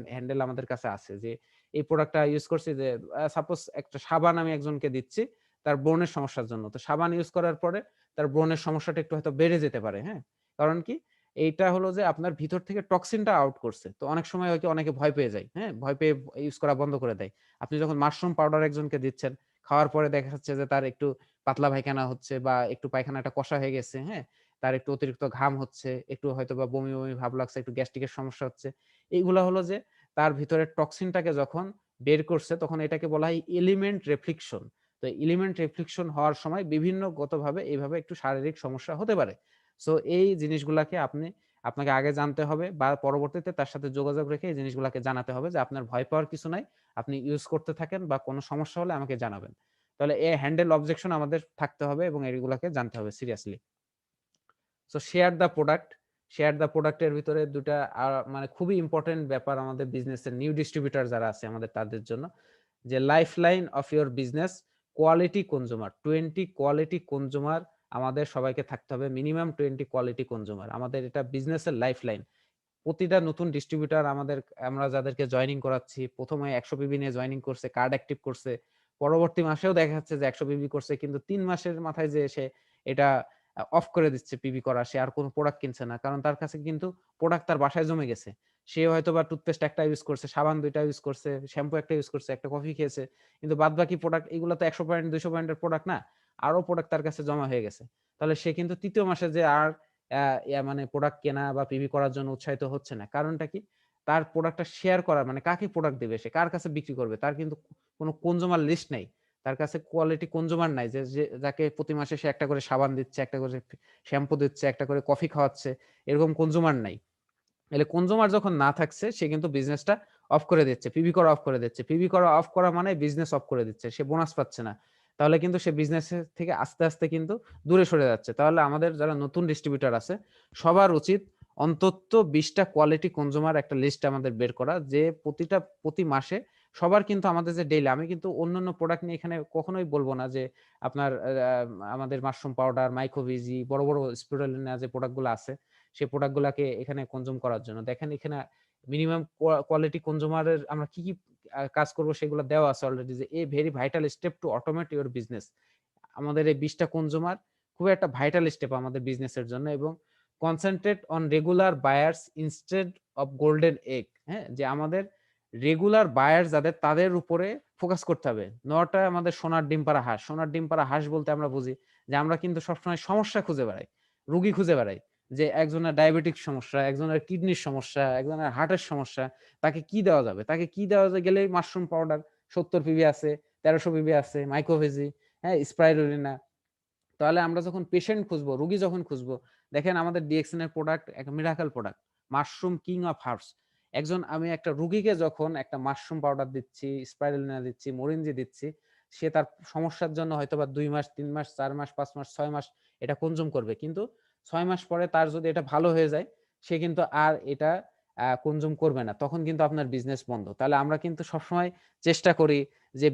হ্যান্ডেল আমাদের কাছে আছে যে এই প্রোডাক্টটা ইউজ করছি যে সাপোজ একটা সাবান আমি একজনকে দিচ্ছি তার ব্রণের সমস্যার জন্য। তো সাবান ইউজ করার পরে তার ব্রণের সমস্যাটা একটু হয়তো বেড়ে যেতে পারে, হ্যাঁ? কারণ কি? এইটা হলো যে আপনার ভিতর থেকে টক্সিনটা আউট করছে। তো অনেক সময় হয় কি অনেকে ভয় পেয়ে যায়, হ্যাঁ? ভয় পেয়ে ইউজ করা বন্ধ করে দেয়। আপনি যখন মাশরুম পাউডার একজনকে দিচ্ছেন, খাওয়ার পরে দেখা যাচ্ছে যে তার একটু পাতলা পায়খানা হচ্ছে বা একটু পায়খানাটা কষা হয়ে গেছে, হ্যাঁ? তার একটু অতিরিক্ত ঘাম হচ্ছে, একটু হয়তোবা বমি ভাব লাগছে, একটু গ্যাস্ট্রিকের সমস্যা হচ্ছে। এইগুলা হলো যে তার ভিতরের টক্সিনটাকে যখন বের করছে তখন এটাকে বলা হয় এলিমেন্ট রেফ্লিকশন। তো এলিমেন্ট রিফ্লেকশন হওয়ার সময় বিভিন্নগতভাবে এইভাবে একটু শারীরিক সমস্যা হতে পারে। সো এই জিনিসগুলাকে আপনাকে আগে জানতে হবে বা পরবর্তীতে তার সাথে যোগাযোগ রেখে এই জিনিসগুলাকে জানাতে হবে যে আপনার ভয় পাওয়ার কিছু নাই, আপনি ইউজ করতে থাকেন বা কোনো সমস্যা হলে আমাকে জানাবেন। তাহলে এ হ্যান্ডেল অবজেকশন আমাদের থাকতে হবে এবং এগুলাকে জানতে হবে সিরিয়াসলি। সো শেয়ার দ্য প্রোডাক্টের ভিতরে ২ টা মানে খুবই ইম্পোর্টেন্ট ব্যাপার আমাদের বিজনেসের নিউ ডিস্ট্রিবিউটর যারা আছে আমাদের তাদের জন্য। যে lifeline of your business quality consumer, 20 quality consumer আমাদের সবাইকে থাকতে হবে। Minimum 20 quality consumer. আমাদের এটা বিজনেসের লাইফলাইন। প্রতিটা নতুন ডিস্ট্রিবিউটর আমরা যাদেরকে জয়েনিং করাচ্ছি, ১ম এ ১০০ পিবি নিয়ে জয়েনিং করছে, কার্ড অ্যাক্টিভ করছে। পরবর্তী মাসেও দেখা যাচ্ছে যে ১০০ পিবি করছে কিন্তু ৩ মাসের মাথায় যেয়ে সে এটা অফ করে দিচ্ছে পিবি করা। সে আর কোন প্রোডাক্ট কিনছে না। কারণ তার কাছে কিন্তু প্রোডাক্ট তার বাসায় জমে গেছে। সে হয়তোবা টুথপেস্ট একটা ইউজ করছে, সাবান ২ টা ইউজ করছে, শ্যাম্পু একটা ইউজ করছে, একটা কফি খেয়েছে। কিন্তু বাদবাকি প্রোডাক্ট এগুলো তো ১০০ পয়েন্ট ২০০ পয়েন্টের প্রোডাক্ট না। আরো প্রোডাক্ট তার কাছে জমা হয়ে গেছে। তাহলে সে কিন্তু ৩য় মাসে যে আর মানে প্রোডাক্ট কেনা বা পিভি করার জন্য উৎসাহিত হচ্ছে না। কারণটা কি? তার প্রোডাক্টটা শেয়ার করার মানে কাকে প্রোডাক্ট দিবে সে? কার কাছে বিক্রি করবে? তার কিন্তু কোনো কনজিউমার লিস্ট নাই। তার কাছে কোয়ালিটি কনজিউমার নাই যে যাকে প্রতি মাসে সে একটা করে সাবান দিচ্ছে, একটা করে শ্যাম্পু দিচ্ছে, একটা করে কফি খাওয়াচ্ছে। এরকম কনজিউমার নাই। তাহলে কনজিউমার যখন না থাকছে সে কিন্তু বিজনেসটা অফ করে দিচ্ছে। পিভি করা অফ করে দিচ্ছে। পিভি করা অফ করা মানে বিজনেস অফ করে দিচ্ছে। সে বোনাস পাচ্ছে না। তাহলে কিন্তু সে বিজনেসের থেকে আস্তে, আস্তে কিন্তু দূরে সরে যাচ্ছে। তাহলে আমাদের যারা নতুন ডিস্ট্রিবিউটর আছে সবার উচিত অন্তত ২০ টা কোয়ালিটি কনজিউমার একটা লিস্ট আমাদের বের করা যে প্রতি মাসে সবার কিন্তু আমাদের যে ডেইলি আমি কিন্তু অন্যান্য প্রোডাক্ট নিয়ে এখানে কখনোই বলব না যে আপনার আমাদের মাশরুম পাউডার, মাইক্রোভিজি বড়, বড় স্পিরুলিনা যে প্রোডাক্টগুলো আছে সেই প্রোডাক্ট গুলাকে এখানে কনজিউম করার জন্য। দেখেন এখানে মিনিমাম কোয়ালিটি কনজিউমারের আমরা কি, কি কাজ করব সেগুলো দেওয়া আছে অলরেডি যে a very vital step to automate your business. আমাদের এই ২০ টা কনজিউমার খুব একটা ভাইটাল স্টেপ আমাদের বিজনেসের জন্য এবং concentrate on regular buyers instead of golden egg. হ্যাঁ? যে আমাদের রেগুলার বায়ার যাদের তাদের উপরে ফোকাস করতে হবে। নট আমাদের সোনার ডিম পাড়া হাঁস। সোনার ডিম পাড়া হাঁস বলতে আমরা বুঝি যে আমরা কিন্তু সবসময় সমস্যা খুঁজে বেড়াই, রুগী খুঁজে বেড়াই। যে একজনের ডায়াবেটিক সমস্যা, একজনের কিডনির সমস্যা, একজনের হার্টের সমস্যা। তাকে কি দেওয়া যাবে? তাকে কি দেওয়া গেলেই মাশরুম পাউডার ৭০ পিবি আছে, ১৩০০ পিবি আছে, মাইক্রোভেজি, হ্যাঁ? স্পাইরুলিনা। তাহলে আমরা যখন পেশেন্ট খুঁজবো, রুগী যখন খুঁজবো, দেখেন আমাদের ডিএক্সএন এর প্রোডাক্ট এক miracle product. Mushroom king of herbs. আমি একটা রুগীকে যখন একটা মাশরুম পাউডার দিচ্ছি, স্পাইরুলিনা দিচ্ছি, মরিঞ্জি দিচ্ছি, সে তার সমস্যার জন্য হয়তোবা ২ মাস, ৩ মাস, ৪ মাস, ৫ মাস, ৬ মাস এটা কনজিউম করবে। কিন্তু ৬ মাস পরে তার যদি এটা ভালো হয়ে যায়, সে কিন্তু আর এটা কনজিউম করবে না। তখন কিন্তু আপনার বিজনেস বন্ধ। তাহলে আমরা কিন্তু সবসময় চেষ্টা করি যে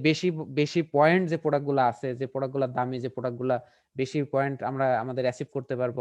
বেশি পয়েন্ট যে প্রোডাক্টগুলা আছে, যে প্রোডাক্টগুলা দামি, যে প্রোডাক্টগুলা বেশি পয়েন্ট আমরা আমাদের অ্যাচিভ করতে পারবো,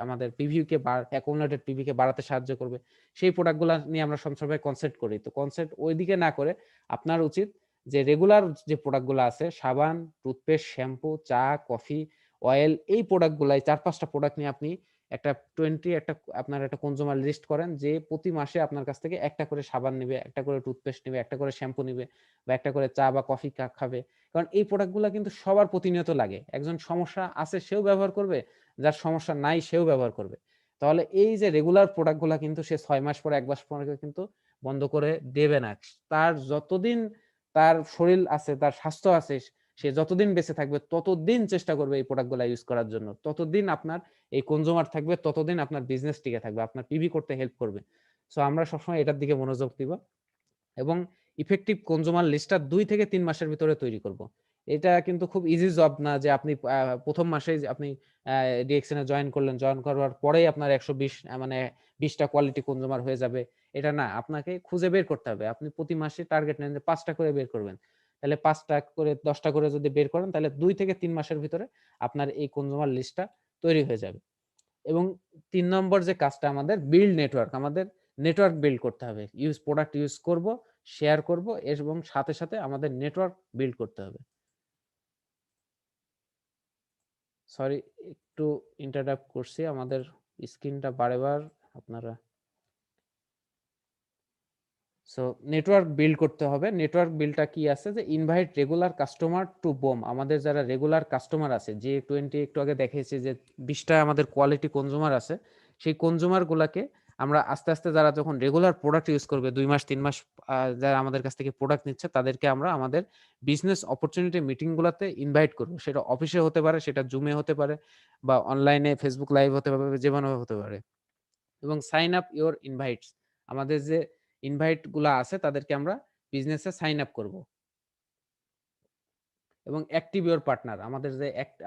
আমাদের পিভিকে অ্যাকুমুলেটেড পিভিকে বাড়াতে সাহায্য করবে। সেই প্রোডাক্টগুলা নিয়ে আমরা সবসময় কনসেন্ট্রেট করি। তো কনসেন্ট্রেট ওইদিকে না করে আপনার উচিত যে রেগুলার যে প্রোডাক্টগুলা আছে সাবান, টুথপেস্ট, শ্যাম্পু, চা, কফি, অয়েল এই প্রোডাক্টগুলাই ৪-৫ টা প্রোডাক্ট নিয়ে আপনি একটা ২০ আপনার একটা কনজিউমার লিস্ট করেন যে প্রতি মাসে আপনার কাছ থেকে একটা করে সাবান নিবে, একটা করে টুথপেস্ট নিবে, একটা করে শ্যাম্পু নিবে বা একটা করে চা বা কফি খাবে। কারণ এই প্রোডাক্টগুলা কিন্তু সবার প্রতিনিয়ত লাগে। একজন সমস্যা আছে সেও ব্যবহার করবে, যার সমস্যা নাই সেও ব্যবহার করবে। তাহলে এই যে রেগুলার প্রোডাক্টগুলা কিন্তু সে ৬ মাস পরে ১ মাস পরে কিন্তু বন্ধ করে দেবে না। তার যতদিন তার শরীর আছে, তার স্বাস্থ্য আছে, সে যতদিন বেঁচে থাকবে ততদিন চেষ্টা করবে এই প্রোডাক্টগুলা ইউজ করার জন্য। ততদিন আপনার এই কনজিউমার থাকবে, ততদিন আপনার বিজনেস টিকে থাকবে। আপনার পিভি করতে হেল্প করবে। সো আমরা সবসময় এটার দিকে মনোযোগ দিব এবং ইফেক্টিভ কনজিউমার লিস্টটা ২ থেকে ৩ মাসের ভিতরে তৈরি করব। এটা কিন্তু খুব ইজি জব না যে আপনি ১ম মাসেই যে আপনি ডিএক্সএন এ জয়েন করলেন। জয়েন করার পরেই আপনার ১২০ মানে ২০ টা কোয়ালিটি কনজিউমার হয়ে যাবে। এটা না, আপনাকে খুঁজে বের করতে হবে। আপনি প্রতি মাসে টার্গেট নেন যে ৫ টা করে বের করবেন। তাহলে ৫ টা করে ১০ টা করে যদি বের করেন তাহলে ২ থেকে ৩ মাসের ভিতরে আপনার এই কনজিউমার লিস্টটা তৈরি হয়ে যাবে। এবং ৩ নম্বর যে কাজটা আমাদের বিল্ড নেটওয়ার্ক। আমাদের নেটওয়ার্ক বিল্ড করতে হবে। প্রোডাক্ট ইউজ করব, শেয়ার করব এবং সাথে, সাথে আমাদের নেটওয়ার্ক বিল্ড করতে হবে। সরি একটু ইন্টারাপ্ট করছি। আমাদের স্ক্রিনটা বারেবার আপনারা সো নেটওয়ার্ক বিল্ড করতে হবে। নেটওয়ার্ক বিল্ডটা কি আছে যে invite regular customer to BOM. আমাদের যারা রেগুলার কাস্টমার আছে যে 20 একটু আগে দেখিয়েছি যে 20 টা আমাদের কোয়ালিটি কনজিউমার আছে। সেই কনজিউমার গুলাকে আমরা আস্তে আস্তে যারা যখন রেগুলার প্রোডাক্ট ইউজ করবে 2 মাস 3 মাস যারা আমাদের কাছ থেকে প্রোডাক্ট নিচ্ছে তাদেরকে আমরা আমাদের বিজনেস অপরচুনিটি মিটিং গুলাতে ইনভাইট করব। সেটা অফিসে হতে পারে, সেটা জুমে হতে পারে বা অনলাইনে ফেসবুক লাইভ হতে পারে, যেভাবে হতে পারে। এবং সাইন আপ ইওর ইনভাইটস, আমাদের যে ইনভাইট গুলা আছে তাদেরকে আমরা বিজনেসে সাইন আপ করব। এবং অ্যাক্টিভ ইওর পার্টনার,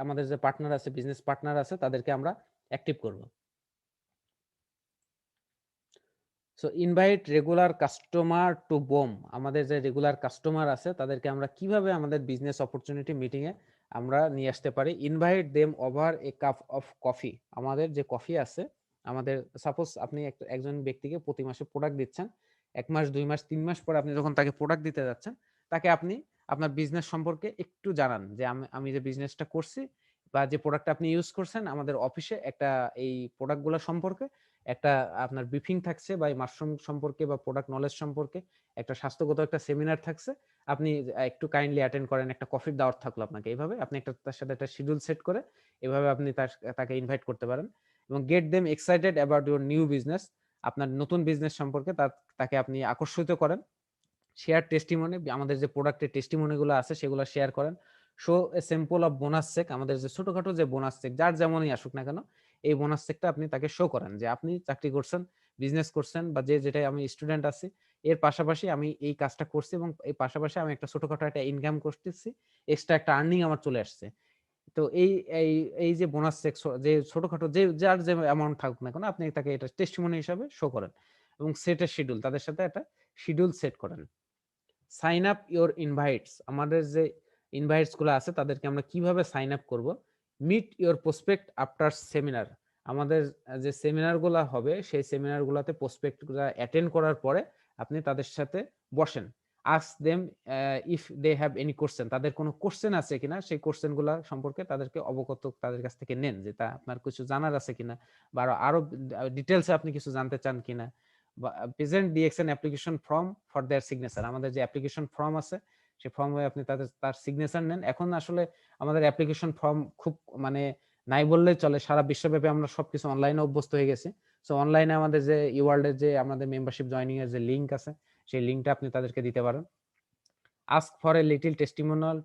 আমাদের যে পার্টনার আছে, বিজনেস পার্টনার আছে, তাদেরকে আমরা অ্যাক্টিভ করব। So invite regular customer to BOM, আমাদের যে রেগুলার কাস্টমার আছে তাদেরকে আমরা কিভাবে আমাদের বিজনেস অপরচুনিটি মিটিং এ আমরা নিয়ে আসতে পারি। Invite them over a cup of coffee, আমাদের যে কফি আছে, আমাদের সাপোজ আপনি একজন ব্যক্তিকে প্রতি মাসে প্রোডাক্ট দিচ্ছেন, 1 মাস 2 মাস 3 মাস পরে আপনি যখন তাকে প্রোডাক্ট দিতে যাচ্ছেন, তাকে আপনি আপনার বিজনেস সম্পর্কে একটু জানান যে আমি যে বিজনেসটা করছি বা যে প্রোডাক্ট আপনি ইউজ করছেন আমাদের অফিসে, একটা এই প্রোডাক্টগুলো সম্পর্কে একটা আপনার ব্রিফিং থাকছে বা এই মাশরুম সম্পর্কে বা প্রোডাক্ট নলেজ সম্পর্কে একটা স্বাস্থ্যগত একটা সেমিনার থাকছে, আপনি একটু কাইন্ডলি অ্যাটেন্ড করেন, একটা কফির দাওয়াত থাকলো আপনাকে। এইভাবে আপনি তার সাথে একটা শিডিউল সেট করে এভাবে আপনি তাকে ইনভাইট করতে পারেন। এবং gate them excited about your new business, আপনার নতুন বিজনেস সম্পর্কে তাকে আপনি আকর্ষিত করেন। শেয়ার টেস্টিমনি, আমাদের যে প্রোডাক্টের টেস্টিমনি গুলো আছে সেগুলো শেয়ার করেন। Show a sample of bonus check, আমাদের যে ছোটখাটো যে বোনাস চেক যার যেমনই আসুক না কেন, এই বোনাস চেকটা আপনি তাকে শো করেন যে আপনি চাকরি করছেন, বিজনেস করছেন, বা যেটাই আমি স্টুডেন্ট আছি, এর পাশাপাশি আমি এই কাজটা করছি এবং এই পাশাপাশি আমি একটা ছোটখাটো একটা ইনকাম করতেছি, এক্সট্রা একটা আর্নিং আমার চলে আসছে। তো এই এই এই যে বোনাস চেক, যে ছোটখাটো যার যে অ্যামাউন্ট থাকুক না কেন, আপনি তাকে এটা টেস্টিমনি হিসাবে শো করেন। এবং সেটের শিডিউল, তাদের সাথে একটা শিডিউল সেট করেন। সাইন আপ ইওর ইনভাইটস, আমাদের যে ইনভাইটস গুলো আছে তাদেরকে আমরা কিভাবে সাইন আপ করব। Meet your prospect after seminar, আমাদের যে সেমিনার গুলা হবে সেই সেমিনার গুলাতে প্রসপেক্ট গুলা অ্যাটেন্ড করার পরে আপনি তাদের সাথে বসেন। Ask them if they have any question, তাদের কোনো কোশ্চেন আছে কিনা সেই কোশ্চেন গুলা সম্পর্কে তাদেরকে অবগত তাদের কাছ থেকে নেন, যে তা আপনার কিছু জানার আছে কিনা বা আরো ডিটেলসে আপনি কিছু জানতে চান কিনা। Present DXN application form for their signature, আমাদের যে অ্যাপ্লিকেশন ফর্ম আছে সেই ফর্মে আপনি তার সিগনেচার নেন। এখন আসলে আমাদের অ্যাপ্লিকেশন ফর্ম খুব মানে নাই বললেই চলে, সারা বিশ্বব্যাপী আমরা সবকিছু অনলাইনে অভ্যস্ত হয়ে গেছি। সো অনলাইনে আমাদের যে ইওয়ার্ল্ডের যে আমাদের মেম্বারশিপ জয়নিং এর যে লিংক আছে সেই লিংকটা আপনি তাদেরকে দিতে পারেন। Ask for a little testimonial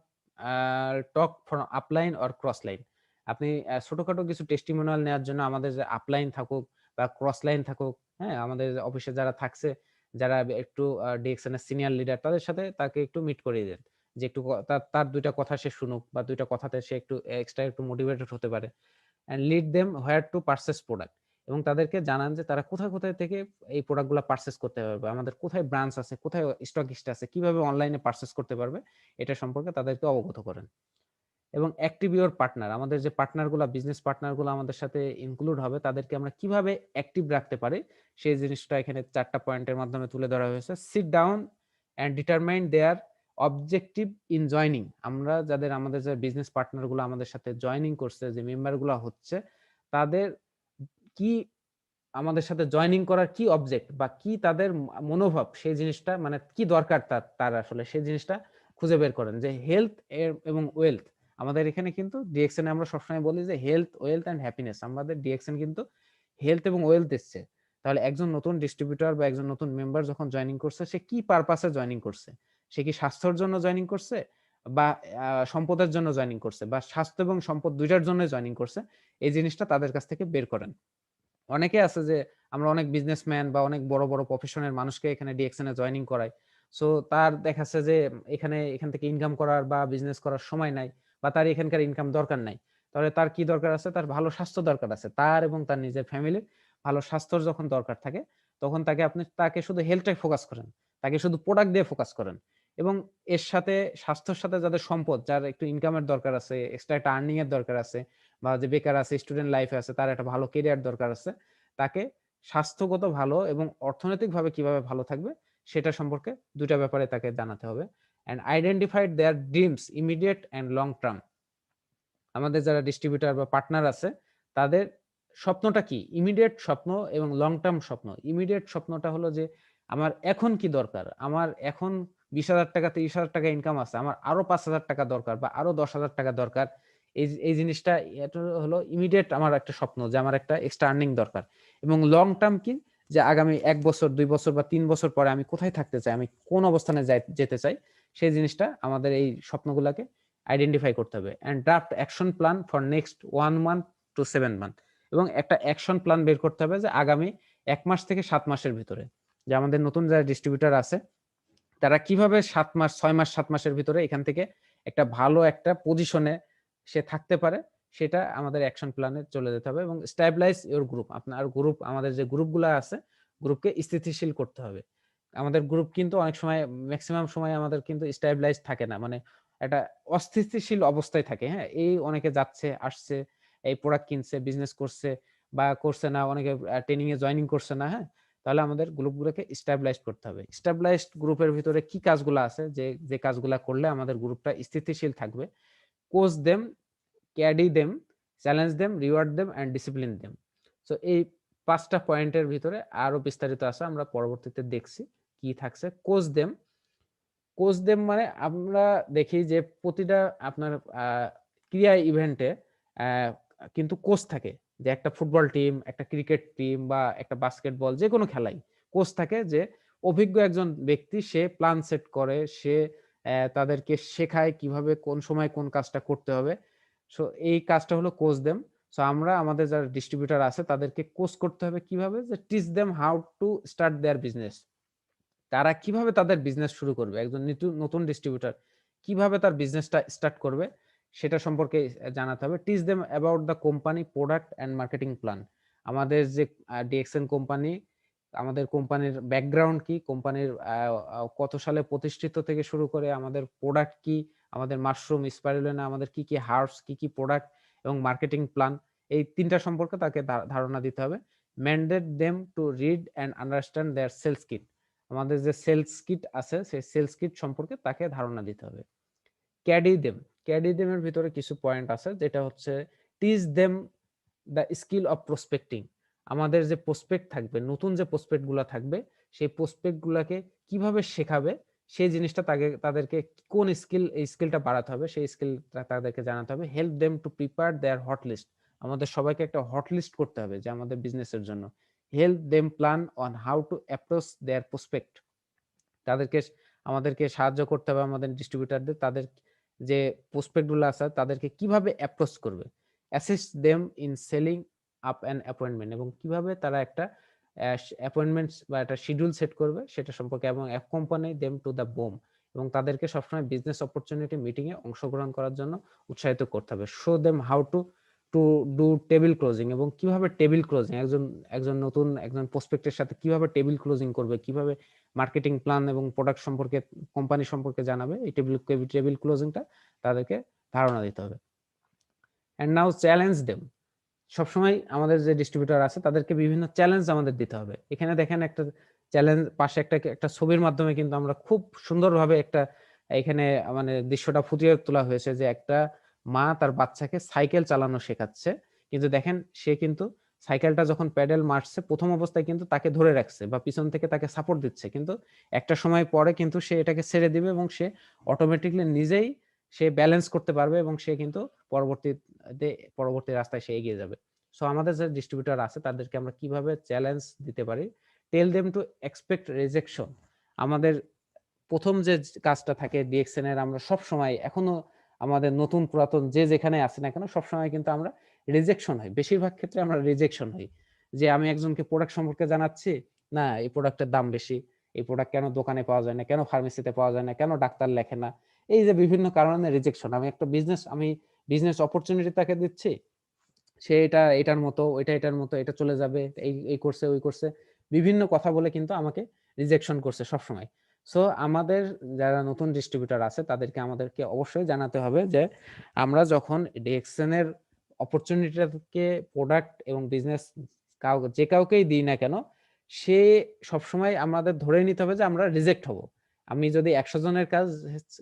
talk from upline or cross line, আপনি ছোটখাটো কিছু টেস্টিমোনিয়াল নেওয়ার জন্য আমাদের যে আপলাইন থাকুক বা ক্রস লাইন থাকুক, হ্যাঁ, আমাদের অফিসে যারা থাকছে, যারা একটু ডিএক্সএন এর সিনিয়র লিডার, তাদের সাথে তাকে একটু মিট করিয়ে দেন, যে একটু তার দুইটা কথা সে শুনুক বা দুইটা কথাতে সে একটু এক্সট্রা একটু মোটিভেটেড হতে পারে। And lead them where to purchase product, এবং তাদেরকে জানান যে তারা কোথায় কোথায় থেকে এই প্রোডাক্টগুলো পারচেস করতে পারবে, আমাদের কোথায় ব্রাঞ্চ আছে, কোথায় স্টকিস্ট আছে, কিভাবে অনলাইনে পারচেস করতে পারবে, এটা সম্পর্কে তাদেরকে অবগত করেন। এবং অ্যাক্টিভ ইওর পার্টনার, আমাদের যে পার্টনারগুলো, বিজনেস পার্টনারগুলো আমাদের সাথে ইনক্লুড হবে, তাদেরকে আমরা কিভাবে অ্যাক্টিভ রাখতে পারি সেই জিনিসটা এখানে 4টা পয়েন্টের মাধ্যমে তুলে ধরা হয়েছে। Sit down and determine their objective in joining, আমরা আমাদের যে বিজনেস পার্টনারগুলো আমাদের সাথে জয়নিং করছে, যে মেম্বারগুলো হচ্ছে, তাদের কি আমাদের সাথে জয়নিং করার কি অবজেক্ট বা কি তাদের মনোভাব, সেই জিনিসটা মানে কি দরকার তার আসলে সেই জিনিসটা খুঁজে বের করেন। যে হেলথ এবং ওয়েলথ, আমাদের এখানে কিন্তু ডিএক্সএন আমরা সবসময় বলি যে হেলথ, ওয়েলথ এন্ড হ্যাপিনেস, আমাদের ডিএক্সএন কিন্তু হেলথ এবং ওয়েলথ এসছে। তাহলে একজন নতুন ডিস্ট্রিবিউটর বা একজন নতুন মেম্বার যখন জয়নিং করছে, সে কি পারপাসে জয়নিং করছে, সে কি স্বাস্থ্যের জন্য জয়নিং করছে বা সম্পদের জন্য জয়নিং করছে, বা স্বাস্থ্য এবং সম্পদ দুইটার জন্য জয়নিং করছে, এই জিনিসটা তাদের কাছ থেকে বের করেন। অনেকে আছে যে আমরা অনেক বিজনেসম্যান বা অনেক বড় বড় প্রফেশনের মানুষকে এখানে ডিএক্সএন এ জয়নিং করাই। সো তার দেখাচ্ছে যে এখান থেকে ইনকাম করার বা বিজনেস করার সময় নাই, বা তার এখানকার ইনকাম দরকার নাই। তাহলে তার কি দরকার আছে? তার ভালো স্বাস্থ্য দরকার আছে, তার এবং তার নিজের ফ্যামিলির ভালো স্বাস্থ্যর যখন দরকার থাকে, তখন তাকে শুধু হেলথটাই ফোকাস করেন, তাকে শুধু প্রোডাক্ট দিয়ে ফোকাস করেন। এবং এর সাথে স্বাস্থ্যের সাথে যাদের সম্পদ, যার একটু ইনকামের দরকার আছে, এক্সট্রা একটা আর্নিং এর দরকার আছে, বা যে বেকার আছে, স্টুডেন্ট লাইফে আছে, তার একটা ভালো কেরিয়ার দরকার আছে, তাকে স্বাস্থ্যগত ভালো এবং অর্থনৈতিকভাবে কিভাবে ভালো থাকবে সেটা সম্পর্কে দুইটা ব্যাপারে তাকে জানাতে হবে। And identified there dreams immediate and long term, আমাদের যারা ডিস্ট্রিবিউটর বা পার্টনার আছে তাদের স্বপ্নটা কি, ইমিডিয়েট স্বপ্ন এবং লং টার্ম স্বপ্ন। ইমিডিয়েট স্বপ্নটা হলো যে আমার এখন কি দরকার, আমার এখন 20,000 টাকা 30,000 টাকা ইনকাম আছে, আমার আরো 5,000 টাকা দরকার বা আরো 10,000 টাকা দরকার। এই জিনিসটা এটা হলো ইমিডিয়েট আমার একটা স্বপ্ন, যে আমার একটা এক্সট্রা আর্নিং দরকার। এবং লং টার্ম কি, যে আগামী 1 বছর 2 বছর বা 3 বছর পরে আমি কোথায় থাকতে চাই, আমি কোন অবস্থানে যেতে চাই, সেই জিনিসটা আমাদের এই স্বপ্নগুলোকে আইডেন্টিফাই করতে হবে। And draft action plan for next 1 month to 7 month, এবং একটা অ্যাকশন প্ল্যান বের করতে হবে যে আগামী 1 মাস থেকে 7 মাসের ভিতরে যে আমাদের নতুন যারা ডিস্ট্রিবিউটর আছে তারা কিভাবে 7 মাস 6 মাস 7 মাসের ভিতরে এখান থেকে একটা ভালো একটা পজিশনে সে থাকতে পারে, সেটা আমাদের অ্যাকশন প্ল্যানে চলে যেতে হবে। এবং স্ট্যাবিলাইজ ইওর গ্রুপ, আপনার গ্রুপ, আমাদের যে গ্রুপগুলো আছে গ্রুপকে স্থিতিশীল করতে হবে। আমাদের গ্রুপ কিন্তু অনেক সময়, ম্যাক্সিমাম সময় আমাদের কিন্তু স্ট্যাবিলাইজ থাকে না, মানে একটা অস্থিতিশীল অবস্থায় থাকে। হ্যাঁ, এই অনেকে যাচ্ছে আসছে, এই প্রোডাক্ট কিনছে, বিজনেস করছে বা করছে না, অনেকে ট্রেনিং এ জয়েনিং করছে না। হ্যাঁ, তাহলে আমাদের গ্রুপগুলোকে স্ট্যাবিলাইজ করতে হবে। স্ট্যাবিলাইজড গ্রুপের ভিতরে কি কাজগুলো আছে, যে যে কাজগুলো করলে আমাদের গ্রুপটা স্থিতিশীল থাকবে: coach them, caddy them, challenge them, reward them and discipline them. So এই 5টা পয়েন্টের ভিতরে আরো বিস্তারিত আছে, আমরা পরবর্তীতে দেখছি কি থাকছে। কোচ দেম, কোচ দেম মানে আমরা দেখি যে প্রতিটা আপনার ক্রিয়া ইভেন্টে কিন্তু কোচ থাকে। যে একটা ফুটবল টিম, একটা ক্রিকেট টিম বা একটা বাস্কেটবল, যে কোনো খেলাই কোচ থাকে, যে অভিজ্ঞ একজন ব্যক্তি, সে প্ল্যান সেট করে, সে তাদেরকে শেখায় কিভাবে কোন সময় কোন কাজটা করতে হবে। সো এই কাজটা হলো কোচ দেম। সো আমরা আমাদের যারা ডিস্ট্রিবিউটর আছে তাদেরকে কোচ করতে হবে কিভাবে, যে teach them how to start there business. তারা কিভাবে তাদের বিজনেস শুরু করবে, একজন নতুন ডিস্ট্রিবিউটর কিভাবে তার বিজনেসটা স্টার্ট করবে সেটা সম্পর্কে জানাতে হবে। Teach them about the company, product and marketing plan. আমাদের যে ডিএক্সএন কোম্পানি, আমাদের কোম্পানির ব্যাকগ্রাউন্ড কি, কোম্পানির কত সালে প্রতিষ্ঠিত থেকে শুরু করে আমাদের প্রোডাক্ট কি, আমাদের মাশরুম স্পাইরুলিনা, আমাদের কি কি হার্বস, কি কি প্রোডাক্ট এবং মার্কেটিং প্ল্যান, এই তিনটা সম্পর্কে তাকে ধারণা দিতে হবে। Mandate them to read and understand their sales kit. আমাদের যে সেলস কিট আছে সেই সেলস কিট সম্পর্কে তাকে ধারণা দিতে হবে। ক্যাডি দেম, ক্যাডি দেমের ভিতরে কিছু পয়েন্ট আছে, যেটা হচ্ছে teach them the skill of prospecting. আমাদের যে প্রসপেক্ট থাকবে, নতুন যে প্রসপেক্ট গুলা থাকবে, সেই প্রসপেক্ট গুলাকে কিভাবে শেখাবে, সেই জিনিসটা তাদেরকে কোন স্কিল, এই স্কিলটা বাড়াতে হবে, সেই স্কিল তাদেরকে জানাতে হবে। Help them to prepare their hot list. আমাদের সবাইকে একটা হট লিস্ট করতে হবে যে আমাদের বিজনেসের জন্য। Help them plan on how to approach their prospect. তাদেরকে, আমাদেরকে সাহায্য করতে হবে আমাদের ডিস্ট্রিবিউটরদের, তাদের যে প্রসপেক্ট গুলো আছে তাদেরকে কিভাবে অ্যাপ্রোচ করবে। Assist them in selling up an appointment, এবং কিভাবে তারা একটা অ্যাপয়েন্টমেন্ট বা একটা শিডিউল সেট করবে সেটা সম্পর্কে, এবং accompany them to the bomb, এবং তাদেরকে সবসময় বিজনেস অপরচুনিটি মিটিং এ অংশগ্রহণ করার জন্য উৎসাহিত করতে হবে। Show them how to to do table closing, এবং কিভাবে টেবিল ক্লোজিং, একজন নতুন একজন প্রসপেক্টের সাথে কিভাবে টেবিল ক্লোজিং করবে, কিভাবে মার্কেটিং প্ল্যান এবং প্রোডাক্ট সম্পর্কে, কোম্পানি সম্পর্কে জানাবে, এই টেবিল ক্লোজিংটা তাদেরকে ধারণা দিতে হবে। And now challenge them. সবসময় আমাদের যে ডিস্ট্রিবিউটর আছে তাদেরকে বিভিন্ন চ্যালেঞ্জ আমাদের দিতে হবে। এখানে দেখেন একটা চ্যালেঞ্জ, পাশে একটা ছবির মাধ্যমে কিন্তু আমরা খুব সুন্দরভাবে একটা এখানে মানে দৃশ্যটা ফুটিয়ে তোলা হয়েছে, যে একটা মা তার বাচ্চাকে সাইকেল চালানো শেখাচ্ছে। কিন্তু দেখেন সে কিন্তু সাইকেলটা যখন প্যাডেল মারছে প্রথম অবস্থায় কিন্তু তাকে ধরে রাখছে বা পিছন থেকে তাকে সাপোর্ট দিচ্ছে, কিন্তু একটা সময় পরে কিন্তু সে এটাকে ছেড়ে দিবে এবং সে অটোমেটিকলি নিজেই সে ব্যালেন্স করতে পারবে, এবং সে কিন্তু পরবর্তী রাস্তায় সে এগিয়ে যাবে। সো আমাদের যে ডিস্ট্রিবিউটর আছে তাদেরকে আমরা কিভাবে চ্যালেঞ্জ দিতে পারি? Tell them to expect rejection. আমাদের প্রথম যে কাজটা থাকে ডিএক্সএন এর, আমরা সব সময় এখনো আমাদের নতুন পুরাতন যে যেখানে আছে না কেন, সবসময় কিন্তু আমরা রিজেকশন হই, বেশিরভাগ ক্ষেত্রে আমরা রিজেকশন হই। যে আমি একজনকে প্রোডাক্ট সম্পর্কে জানাচ্ছি, না এই প্রোডাক্টের দাম বেশি, এই প্রোডাক্ট কেন দোকানে পাওয়া যায় না, কেন ফার্মেসিতে পাওয়া যায় না, কেন ডাক্তার লেখে না, এই যে বিভিন্ন কারণে রিজেকশন। আমি বিজনেস অপরচুনিটি তাকে দিচ্ছি, সে এটার মতো, এটার মতো, এটা চলে যাবে, এই করছে ওই করছে, বিভিন্ন কথা বলে কিন্তু আমাকে রিজেকশন করছে সবসময়। সো আমাদের যারা নতুন ডিস্ট্রিবিউটর আছে তাদেরকে আমাদেরকে অবশ্যই জানাতে হবে যে আমরা যখন ডিএক্সএন এর অপরচুনিটিকে, প্রোডাক্ট এবং বিজনেস যে কাউকেই দিই না কেন, সে সবসময় আমাদের ধরে নিতে হবে যে আমরা রিজেক্ট হব। আমি যদি 100 জনের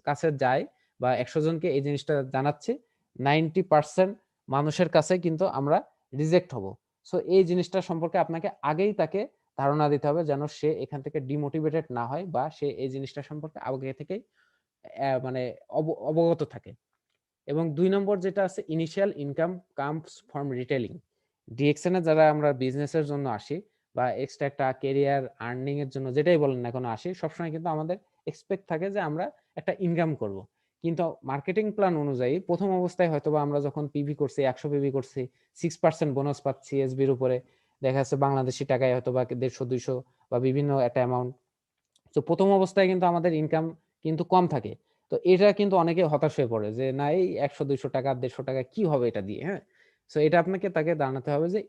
কাছে যাই বা 100 জনকে এই জিনিসটা জানাচ্ছি, 90% মানুষের কাছে কিন্তু আমরা রিজেক্ট হব। সো এই জিনিসটা সম্পর্কে আপনাকে আগেই তাকে ধারণা দিতে হবে, যেন সে এখান থেকে ডিমোটিভেটেড না হয় বা সে এই জিনিসটা সম্পর্কে আগে থেকেই মানে অবগত থাকে। এবং 2 নম্বর যেটা আছে, initial income comes from retailing. DXN এ যারা আমরা বিজনেসের জন্য আসি, বা এক্সট্রা একটা ক্যারিয়ার আর্নিং এর জন্য যেটাই বলেন না কেন আসি, সবসময় কিন্তু আমাদের এক্সপেক্ট থাকে যে আমরা একটা ইনকাম করব। কিন্তু মার্কেটিং প্ল্যান অনুযায়ী প্রথম অবস্থায় হয়তোবা আমরা যখন পিভি করছি, 100 পিভি করছি, 6% বোনাস পাচ্ছি এসবির উপরে, দেখা যাচ্ছে বাংলাদেশি টাকায় হয়তোবা 150-200 বা বিভিন্ন একটা অ্যামাউন্ট। তো প্রথম অবস্থায় কিন্তু আমাদের ইনকাম কিন্তু কম থাকে। তো এটা কিন্তু অনেকে হতাশ হয়ে পড়ে যে না এই 100-200 টাকা 150 টাকা কি হবে এটা দিয়ে, হ্যাঁ? সো এটা আপনাকে তাকে জানাতে হবে যে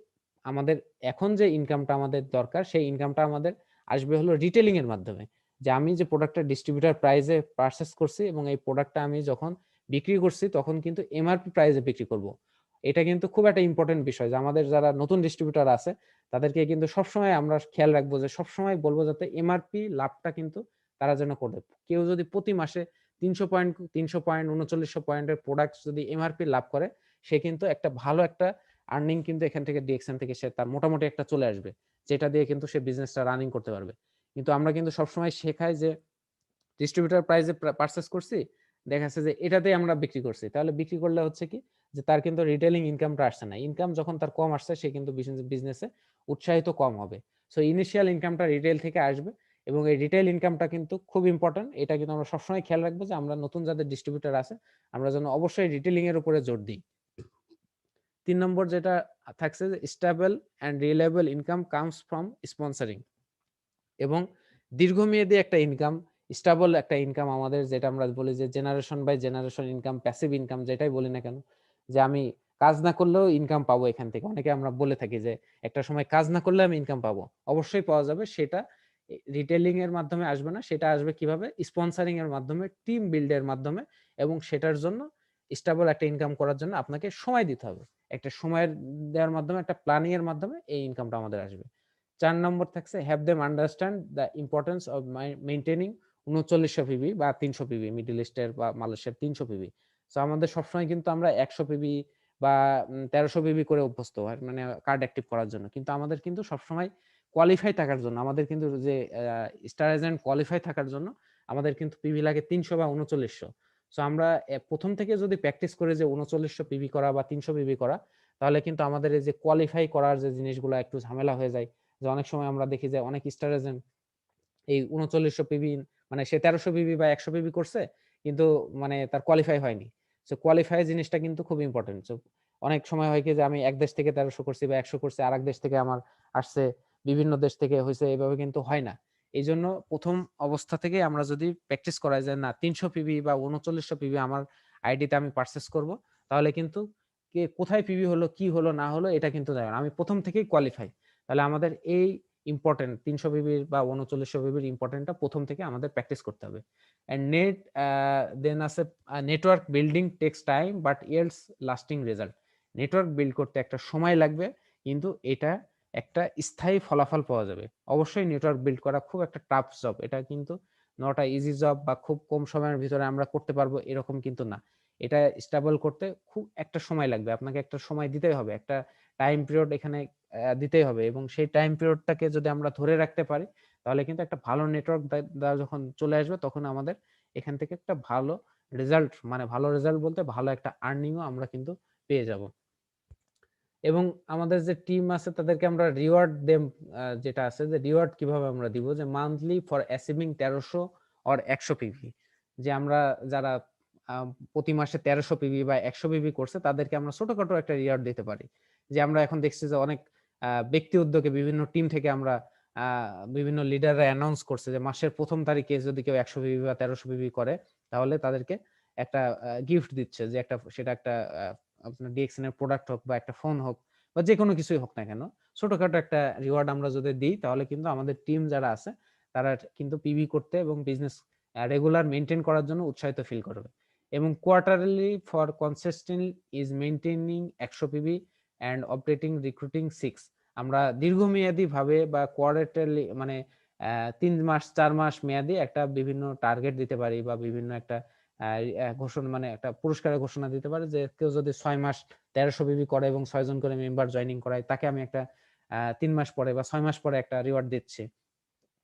আমাদের এখন যে ইনকামটা আমাদের দরকার সেই ইনকামটা আমাদের আসবে হলো রিটেলিং এর মাধ্যমে। যে আমি যে প্রোডাক্টটা ডিস্ট্রিবিউটর প্রাইসে পারচেজ করছি এবং এই প্রোডাক্টটা আমি যখন বিক্রি করছি তখন কিন্তু এমআরপি প্রাইসে বিক্রি করব। এটা কিন্তু খুব একটা ইম্পর্টেন্ট বিষয় যে আমাদের যারা নতুন ডিস্ট্রিবিউটর আছে তাদেরকে কিন্তু সবসময় আমরা খেয়াল রাখবো যে সবসময় বলবো যাতে এমআরপি লাভটা কিন্তু তারা যেন করে। কেউ যদি প্রতি মাসে 300 পয়েন্ট 3900 পয়েন্টের প্রোডাক্ট যদি এমআরপি লাভ করে, সে কিন্তু একটা ভালো একটা আর্নিং কিন্তু এখান থেকে ডিএক্সএন থেকে সে তার মোটামুটি একটা চলে আসবে, যেটা দিয়ে কিন্তু সে বিজনেসটা রানিং করতে পারবে। কিন্তু আমরা কিন্তু সবসময় শেখাই যে ডিস্ট্রিবিউটর প্রাইসে পারচেজ করছি, দেখা যাচ্ছে যে এটাতেই আমরা বিক্রি করছি, তাহলে বিক্রি করলে হচ্ছে কি যে তার কিন্তু রিটেলিং ইনকামটা আসছে না। ইনকাম যখন তার কম আসছে সে কিন্তু বিজনেসে উৎসাহিত কম হবে। সো ইনিশিয়াল ইনকামটা রিটেল থেকে আসবে এবং এই রিটেল ইনকামটা কিন্তু খুব ইম্পর্টেন্ট। এটা কিন্তু আমরা সবসময় খেয়াল রাখবো যে আমরা নতুন যাদের ডিস্ট্রিবিউটর আছে আমরা যেন অবশ্যই রিটেলিং এর উপরে জোর দিই। 3 নম্বর যেটা থাকছে যে stable and reliable income comes from sponsoring. এবং দীর্ঘমেয়াদী একটা ইনকাম, স্টেবল একটা ইনকাম আমাদের, যেটা আমরা বলি যে generation by generation income, passive income যেটাই বলি না কেন, যে আমি কাজ না করলেও ইনকাম পাবো এখান থেকে। অনেকে আমরা বলে থাকি যে একটা সময় কাজ না করলে আমি ইনকাম পাবো। অবশ্যই পাওয়া যাবে। সেটা রিটেলিং এর মাধ্যমে আসবে না, সেটা আসবে কিভাবে? স্পন্সরিং এর মাধ্যমে, টিম বিল্ড এর মাধ্যমে। এবং সেটার জন্য স্টেবল একটা ইনকাম করার জন্য আপনাকে সময় দিতে হবে। একটা সময়ের দেওয়ার মাধ্যমে, একটা প্ল্যানিং এর মাধ্যমে এই ইনকামটা আমাদের আসবে। 4 নম্বর থাকছে have them understand the importance of maintaining 3900 PB বা 300 পিবি, মিডল ইস্টের বা মালয়েশিয়ার 300 পিবি। সো আমাদের সবসময় কিন্তু আমরা 100 পিবি বা 1300 পিবি করে অভ্যস্ত হয়, মানে কার্ড অ্যাক্টিভ করার জন্য। কিন্তু আমাদের কিন্তু সবসময় কোয়ালিফাই থাকার জন্য, আমাদের কিন্তু যে স্টার এজেন্ট কোয়ালিফাই থাকার জন্য আমাদের কিন্তু পিবি লাগে 300 বা 3900। সো আমরা প্রথম থেকে যদি প্র্যাকটিস করে যে 3900 পিবি করা বা 300 পিবি করা, তাহলে কিন্তু আমাদের এই যে কোয়ালিফাই করার যে জিনিসগুলো একটু ঝামেলা হয়ে যায়। যে অনেক সময় আমরা দেখি যে অনেক স্টার এজেন্ট এই 3900 পিবি, মানে সে 1300 পিবি বা 100 পিবি করছে কিন্তু মানে তার কোয়ালিফাই হয়নি। সো কোয়ালিফাই জিনিসটা কিন্তু খুব ইম্পর্টেন্ট। সো অনেক সময় হয় কি যে আমি এক দেশ থেকে 1300 করছি বা 100 করছি, আরেক দেশ থেকে আমার আসছে, বিভিন্ন দেশ থেকে হইছে, এভাবে কিন্তু হয় না। এইজন্য প্রথম অবস্থা থেকে আমরা যদি প্র্যাকটিস করাই যে না 300 পিবি বা 3900 পিবি আমার আইডিতে আমি পারচেজ করব, তাহলে কিন্তু কে কোথায় পিবি হলো, কি হলো না হলো এটা কিন্তু যাবে না। আমি প্রথম থেকেই কোয়ালিফাই। তাহলে আমাদের এই ইম্পর্টেন্ট 300 পিবির বা 3900 পিবির ইম্পর্টেন্টটা প্রথম থেকে আমাদের প্র্যাকটিস করতে হবে। এন্ড দেন আছে network building takes time but yields lasting result. Network build করতে একটা সময় লাগবে, কিন্তু এটা একটা স্থায়ী ফলাফল পাওয়া যাবে। অবশ্যই নেটওয়ার্ক বিল্ড করা খুব একটা টাফ জব। এটা কিন্তু নট আ ইজি জব বা খুব কম সময়ের ভিতরে আমরা করতে পারবো এরকম কিন্তু না। এটা স্টেবল করতে খুব একটা সময় লাগবে। আপনাকে একটা সময় দিতেই হবে। একটা টাইম পিরিয়ড এখানে দিতেই হবে এবং সেই টাইম পিরিয়ডটাকে যদি আমরা ধরে রাখতে পারি, তাহলে কিন্তু একটা ভালো নেটওয়ার্ক যখন চলে আসবে তখন আমাদের এখান থেকে একটা ভালো রেজাল্ট, মানে ভালো রেজাল্ট বলতে ভালো একটা আর্নিং ও আমরা কিন্তু পেয়ে যাব। এবং আমাদের যে টিম আছে তাদেরকে আমরা রিওয়ার্ড দেম, যেটা আছে যে রিওয়ার্ড কিভাবে আমরা দিব, যে monthly for achieving 1300 or 100 PV. যে আমরা যারা প্রতি মাসে 1300 পিভি বা 100 পিভি করছে তাদেরকে আমরা ছোটখাটো একটা রিওয়ার্ড দিতে পারি। যে আমরা এখন দেখছি যে অনেক ব্যক্তি উদ্যোগে বিভিন্ন টিম থেকে আমরা বিভিন্ন লিডাররা অ্যানাউন্স করছে যে মাসের প্রথম তারিখে যদি কেউ 100 পিভি বা 1300 পিভি করে তাহলে তাদেরকে একটা গিফট দিচ্ছে, যে একটা সেটা একটা আপনার ডিএক্সএন এর প্রোডাক্ট হোক বা একটা ফোন হোক বা যেকোনো কিছুই হোক না কেন, ছোটখাটো একটা রিওয়ার্ড আমরা যদি দিই তাহলে কিন্তু আমাদের টিম যারা আছে তারা কিন্তু পিভি করতে এবং বিজনেস রেগুলার মেইনটেইন করার জন্য উৎসাহিত ফিল করবে। এবং quarterly for consistent is maintaining 100 PV and operating recruiting 6। আমরা দীর্ঘমেয়াদী ভাবে বা কোয়ার্টারলি, মানে 3 মাস 4 মাস মেয়াদী একটা বিভিন্ন টার্গেট দিতে পারি বা বিভিন্ন একটা ঘোষণা, মানে একটা পুরস্কারের ঘোষণা দিতে পারে যে কেউ যদি 6 মাস 1300 পিবি করে এবং 6 জন করে মেম্বার জয়েনিং করায় তাকে আমি একটা 3 মাস পরে বা 6 মাস পরে একটা রিওয়ার্ড দিচ্ছি।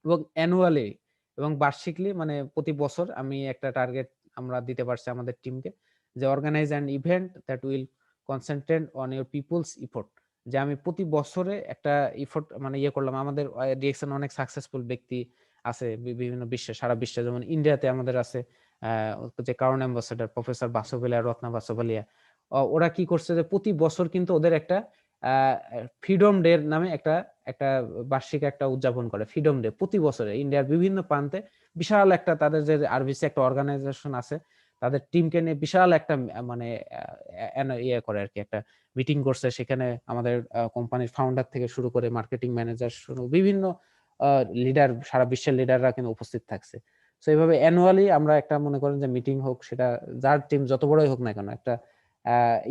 এবং অ্যানুয়ালি এবং বার্ষিকলি, মানে প্রতি বছর আমি একটা টার্গেট আমরা দিতে পারছি আমাদের টিমকে, যে organize an event that will concentrate on your people's effort. যে আমি প্রতি বছরে একটা এফোর্ট মানে ইয়ে করলাম। আমাদের ডিএক্সএন অনেক সাকসেসফুল ব্যক্তি আছে বিভিন্ন বিশ্বে, সারা বিশ্বে। যেমন ইন্ডিয়াতে আমাদের আছে যে কারণ অ্যাম্বাসেডর প্রফেসর বাসুবালিয়া, রত্না বাসুবালিয়া। ওরা কি করছে যে প্রতি বছর কিন্তু ওদের একটা ফ্রিডম ডে নামে একটা একটা বার্ষিক একটা উদযাপন করে, ফ্রিডম ডে প্রতি বছরে ইন্ডিয়ার বিভিন্ন প্রান্তে। বিশাল একটা তাদের যে আরবিসি একটা অর্গানাইজেশন আছে, তাদের টিমকে নিয়ে বিশাল একটা মানে ইয়ে করে আর কি, একটা মিটিং করছে। সেখানে আমাদের কোম্পানির ফাউন্ডার থেকে শুরু করে মার্কেটিং ম্যানেজার শুরু বিভিন্ন লিডার, সারা বিশ্বের লিডাররা কিন্তু উপস্থিত থাকছে। সো এইভাবে অ্যানুয়ালি আমরা একটা মনে করেন যে মিটিং হোক, সেটা যার টিম যত বড়ই হোক না কেন, একটা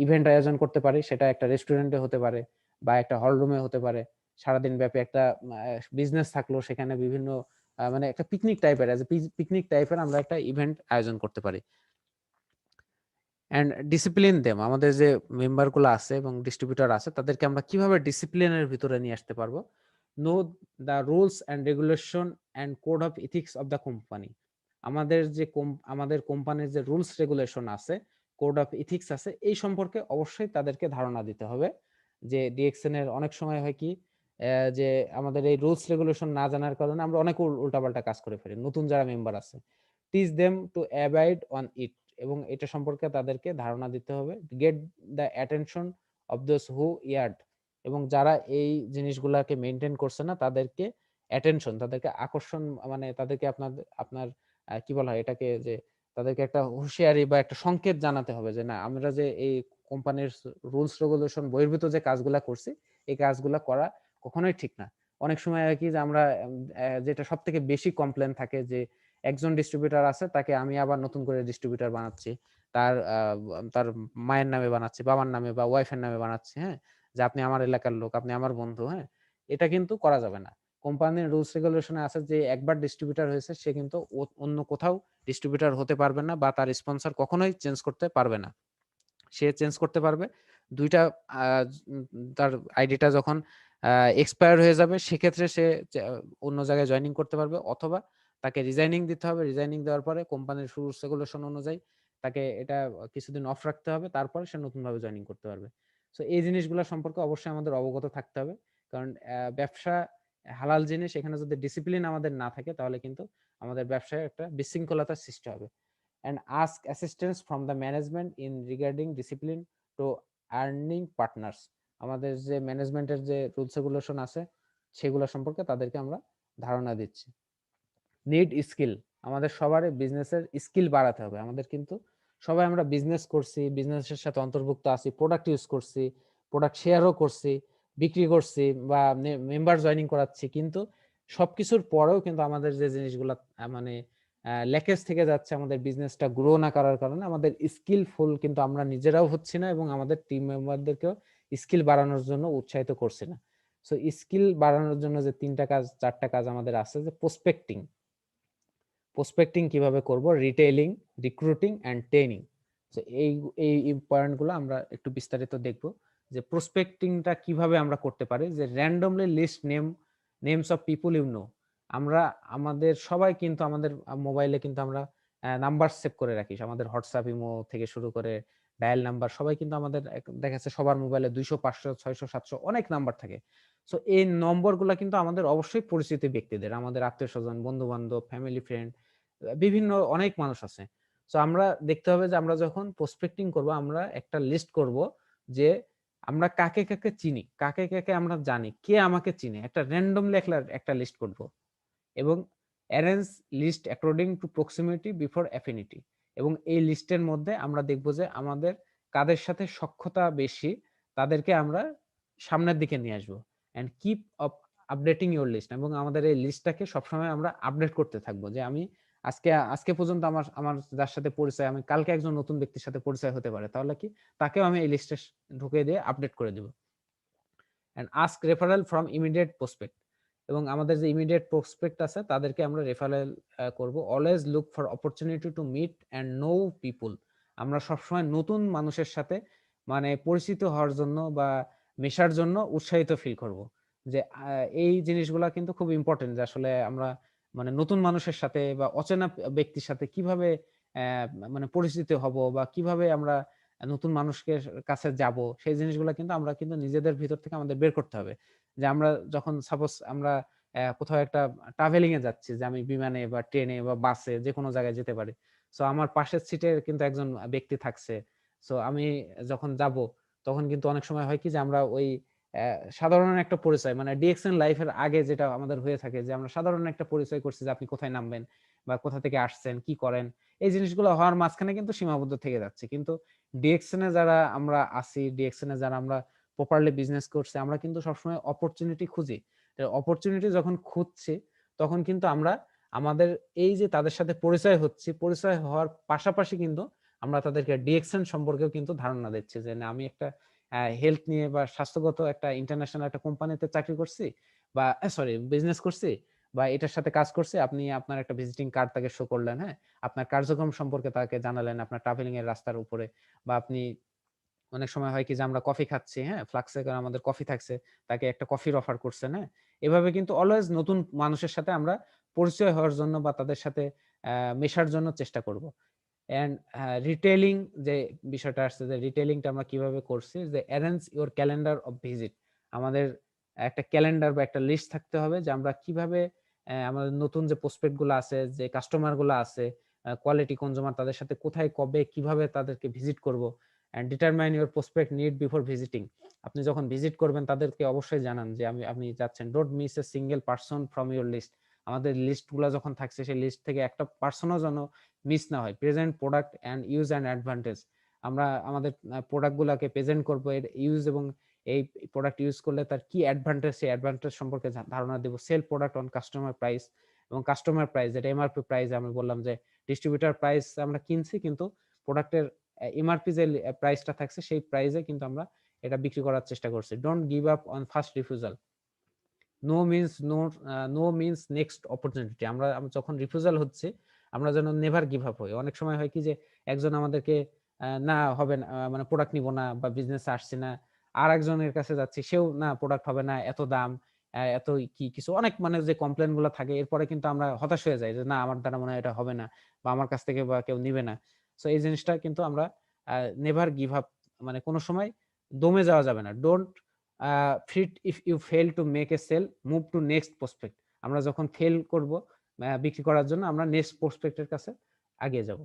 ইভেন্ট আয়োজন করতে পারি। সেটা একটা রেস্টুরেন্টে হতে পারে বা একটা হল রুমে হতে পারে। সারাদিন ব্যাপী একটা বিজনেস থাকলো, সেখানে বিভিন্ন মানে একটা পিকনিক টাইপের, পিকনিক টাইপের আমরা একটা ইভেন্ট আয়োজন করতে পারি। অ্যান্ড ডিসিপ্লিন দেম, আমাদের যে মেম্বার গুলো আছে এবং ডিস্ট্রিবিউটর আছে, তাদেরকে আমরা কিভাবে ডিসিপ্লিনের ভিতরে নিয়ে আসতে পারবো। Know the rules and regulation and code of ethics of the company. আমাদের যে আমাদের কোম্পানির যে রুলস রেগুলেশন আছে, কোড অফ ইথিক্স আছে, এই সম্পর্কে অবশ্যই তাদেরকে ধারণা দিতে হবে। যে ডিএক্সএন এর অনেক সময় হয় কি যে আমাদের এই রুলস রেগুলেশন না জানার কারণে আমরা অনেক উল্টাপাল্টা কাজ করে ফেলি। নতুন যারা মেম্বার আছে, teach them to abide on it, এবং এটা সম্পর্কে তাদেরকে ধারণা দিতে হবে। Get the attention of those who yard, এবং যারা এই জিনিসগুলাকে মেনটেন করছে না তাদেরকে অ্যাটেনশন, তাদেরকে আকর্ষণ, মানে তাদেরকে আপনার আপনার কি বলা হয় এটাকে, যে তাদেরকে একটা হুঁশিয়ারি বা একটা সংকেত জানাতে হবে যে না, আমরা যে এই কোম্পানির রুলস রেগুলেশন বহির্ভূত যে কাজগুলা করছি, এই কাজগুলা করা কখনোই ঠিক না। অনেক সময় আর কি যে আমরা যেটা সব থেকে বেশি কমপ্লেন থাকে যে একজন ডিস্ট্রিবিউটর আছে, তাকে আমি আবার নতুন করে ডিস্ট্রিবিউটর বানাচ্ছি, তার তার মায়ের নামে বানাচ্ছি, বাবার নামে বা ওয়াইফের নামে বানাচ্ছি, হ্যাঁ, যে আপনি আমার এলাকার লোক, আপনি আমার বন্ধু। হ্যাঁ, এটা কিন্তু করা যাবে না। কোম্পানির রুলস রেগুলেশনে আছে যে একবার ডিস্ট্রিবিউটর হয়েছে সে কিন্তু অন্য কোথাও ডিস্ট্রিবিউটর হতে পারবে না, বা তার স্পন্সর কখনোই চেঞ্জ করতে পারবে না। সে চেঞ্জ করতে পারবে দুইটা তার আইডিটা যখন এক্সপায়ার হয়ে যাবে, সেক্ষেত্রে সে অন্য জায়গায় জয়েনিং করতে পারবে, অথবা তাকে রিজাইনিং দিতে হবে। রিজাইনিং দেওয়ার পরে কোম্পানির রুলস রেগুলেশন অনুযায়ী তাকে এটা কিছুদিন অফ রাখতে হবে, তারপরে সে নতুনভাবে জয়েনিং করতে পারবে। সো এই জিনিসগুলো সম্পর্কে অবশ্যই আমাদের অবগত থাকতে হবে, কারণ ব্যবসা হালাল জিনিস, এখানে যদি ডিসিপ্লিন আমাদের না থাকে তাহলে কিন্তু আমাদের ব্যবসায় একটা বিশৃঙ্খলতার সৃষ্টি হবে। And ask assistance from the management in regarding discipline to earning partners. আমাদের যে ম্যানেজমেন্টের যে রুলস রেগুলেশন আছে সেগুলো সম্পর্কে তাদেরকে আমরা ধারণা দিচ্ছি। নিড স্কিল, আমাদের সবারই বিজনেসের স্কিল বাড়াতে হবে। আমাদের কিন্তু সবাই আমরা বিজনেস করছি, বিজনেসের সাথে অন্তর্ভুক্ত আছি, প্রোডাক্ট ইউজ করছি, প্রোডাক্ট শেয়ারও করছি, বিক্রি করছি বা মেম্বার জয়েনিং করাচ্ছি, কিন্তু সবকিছুর পরেও কিন্তু আমাদের যে জিনিসগুলো মানে ল্যাকেজ থেকে যাচ্ছে, আমাদের বিজনেসটা গ্রো না করার কারণে আমাদের স্কিলফুল কিন্তু আমরা নিজেরাও হচ্ছি না, এবং আমাদের টিম মেম্বারদেরকেও স্কিল বাড়ানোর জন্য উৎসাহিত করছি না। সো স্কিল বাড়ানোর জন্য যে 3টা কাজ 4টা কাজ আমাদের আছে, যে প্রসপেক্টিং কিভাবে করব, রিটেইলিং, রিক্রুটিং এন্ড ট্রেনিং। তো এই এই পয়েন্টগুলো আমরা একটু বিস্তারিত দেখব, যে প্রসপেক্টিংটা কিভাবে আমরা করতে পারি। যে randomly list names of people you know. আমরা আমাদের সবাই কিন্তু আমাদের মোবাইলে কিন্তু আমরা নাম্বার সেভ করে রাখি, আমাদের হোয়াটসঅ্যাপ, ইমো থেকে শুরু করে ডায়াল নাম্বার, সবাই কিন্তু আমাদের দেখা যাচ্ছে সবার মোবাইলে 200, 500, 600, 700 অনেক নাম্বার থাকে। সো এই নম্বরগুলো কিন্তু আমাদের অবশ্যই পরিচিত ব্যক্তিদের, আমাদের আত্মীয় স্বজন, বন্ধু বান্ধব, ফ্যামিলি, ফ্রেন্ড, বিভিন্ন অনেক মানুষ আছে। সো আমরা দেখতে হবে যে আমরা যখন প্রসপেক্টিং করব, আমরা একটা লিস্ট করব যে আমরা কাকে কাকে চিনি, কাকে কাকে আমরা জানি, কে আমাকে চিনে, একটা র্যান্ডমলি একটা লিস্ট করব, এবং arrange list according to proximity before affinity. এবং এই লিস্টের মধ্যে আমরা দেখব যে আমাদের কাদের সাথে সখ্যতা বেশি, তাদেরকে আমরা সামনের দিকে নিয়ে আসবো। And keep up updating your list, এবং আমাদের এই লিস্টটাকে সবসময় আমরা আপডেট করতে থাকবো, যে আমি আজকে আজকে পর্যন্ত আমার আমার যার সাথে পরিচয়, আমি কালকে একজন নতুন ব্যক্তির সাথে পরিচয় হতে পারে, তাহলে কি তাকেও আমি এই লিস্টে ঢুকিয়ে দিয়ে আপডেট করে দেব। And ask referral from immediate prospect, এবং আমাদের যে ইমিডিয়েট প্রসপেক্ট আছে তাদেরকে আমরা রেফারেল করব। Always look for opportunity to meet and know people, আমরা সবসময় নতুন মানুষের সাথে মানে পরিচিত হওয়ার জন্য বা মেশার জন্য উৎসাহিত ফিল করব। যে এই জিনিসগুলা কিন্তু খুব ইম্পর্টেন্ট, যে আসলে আমরা মানে নতুন মানুষের সাথে বা অচেনা ব্যক্তির সাথে কিভাবে মানে পরিচিত হব, বা কিভাবে আমরা নতুন মানুষকে কাছে যাব, সেই জিনিসগুলো কিন্তু আমরা কিন্তু নিজেদের ভিতর থেকে আমাদের বের করতে হবে। যে আমরা যখন সাপোজ আমরা কোথাও একটা ট্রাভেলিং এ যাচ্ছি, যে আমি বিমানে বা ট্রেনে বা বাসে যেকোনো জায়গায় যেতে পারি। সো আমার পাশের সিটে কিন্তু একজন ব্যক্তি থাকছে। সো আমি যখন যাব তখন কিন্তু অনেক সময় হয় কি যে আমরা ওই সাধারণ একটা পরিচয়, মানে ডিএক্সএন লাইফ এর আগে যেটা আমাদের হয়ে থাকে যে আমরা সাধারণ একটা পরিচয় করছি যে আপনি কোথায় নামবেন বা কোথা থেকে আসছেন, কি করেন। এই জিনিসগুলো হওয়ার মাঝখানে কিন্তু সীমাবদ্ধ থেকে যাচ্ছে। কিন্তু ডিএক্সএন এ যারা আমরা আছি, ডিএক্সএন এ যারা আমরা প্রপারলি বিজনেস করছি, আমরা কিন্তু সবসময় অপরচুনিটি খুঁজি। অপরচুনিটি যখন খুঁজছি তখন কিন্তু আমরা আমাদের এই যে তাদের সাথে পরিচয় হচ্ছি, পরিচয় হওয়ার পাশাপাশি কিন্তু আমরা তাদেরকে ডিএক্সএন সম্পর্কেও কিন্তু ধারণা দিচ্ছি যে না, আমি একটা হেলথ নিয়ে বা স্বাস্থ্যগত একটা ইন্টারন্যাশনাল একটা কোম্পানিতে চাকরি করছি বা সরি বিজনেস করছি বা এটার সাথে কাজ করছি। আপনি আপনার একটা ভিজিটিং কার্ড তাকে শো করলেন, হ্যাঁ? আপনার কার্যক্রম সম্পর্কে তাকে জানালেন, আপনার ট্রাভেলিং এর রাস্তার উপরে, বা আপনি অনেক সময় হয় কি যে আমরা কফি খাচ্ছি, হ্যাঁ? ফ্লাক্সে করে আমাদের কফি থাকছে, তাকে একটা কফির অফার করছেন, হ্যাঁ? এভাবে কিন্তু অলওয়েজ নতুন মানুষের সাথে আমরা পরিচয় হওয়ার জন্য বা তাদের সাথে মেশার জন্য চেষ্টা করব। অ্যান্ড রিটেইলিং যে বিষয়টা আসছে, যে রিটেইলিংটা আমরা কিভাবে করছি, যে arrange your calendar of visit. আমাদের একটা ক্যালেন্ডার বা একটা লিস্ট থাকতে হবে যে আমরা কিভাবে আমাদের নতুন যে প্রসপেক্ট গুলো আছে, যে কাস্টমার গুলো আছে, কোয়ালিটি কনজিউমার, তাদের সাথে কোথায়, কবে, কিভাবে তাদেরকে ভিজিট করব। And determine your prospect need before visiting. আপনি যখন ভিজিট করবেন তাদেরকে অবশ্যই জানান যে আপনি যাচ্ছেন। Don't miss a single person from your list. আমাদের লিস্ট গুলা যখন থাকছে সেই লিস্ট থেকে একটা পার্সনও যেন মিস না হয়। Present product and use and advantage. আমরা আমাদের প্রোডাক্ট গুলাকে প্রেজেন্ট করবো, এর ইউজ এবং এই প্রোডাক্ট ইউজ করলে তার কি অ্যাডভান্টেজ, সেই অ্যাডভান্টেজ সম্পর্কে ধারণা দেব। Sell product on customer price, এবং কাস্টমার প্রাইস যেটা এমআরপি প্রাইস, আমি বললাম যে ডিস্ট্রিবিউটর প্রাইস আমরা কিনছি, কিন্তু প্রোডাক্টের এমআরপি যে প্রাইসটা থাকছে সেই প্রাইসে কিন্তু আমরা এটা বিক্রি করার চেষ্টা করছি। Don't give up on first refusal. No means no, no means next opportunity. আমরা যখন রিফিউজাল হচ্ছে আমরা যেন নেভার গিভ আপ হই। অনেক সময় হয় কি যে একজন আমাদেরকে না হবে না, মানে প্রোডাক্ট নিব না বা বিজনেসে আসছি না। আরেকজনের কাছে যাচ্ছি, সেও না প্রোডাক্ট হবে না, এত দাম, এত কি কিছু অনেক মানে যে কমপ্লেইন গুলো থাকে, এরপরে কিন্তু আমরা হতাশ হয়ে যাই যে না, আমার দ্বারা মনে হয় এটা হবে না বা আমার কাছ থেকে বা কেউ নিবে না। সো এই জিনিসটা কিন্তু আমরা নেভার গিভ আপ, মানে কোনো সময় দমে যাওয়া যাবে না। Don't fret if you fail to make a sale, move to next prospect. আমরা যখন ফেল করব বিক্রি করার জন্য, আমরা নেক্সট প্রসপেক্ট এর কাছে এগিয়ে যাব।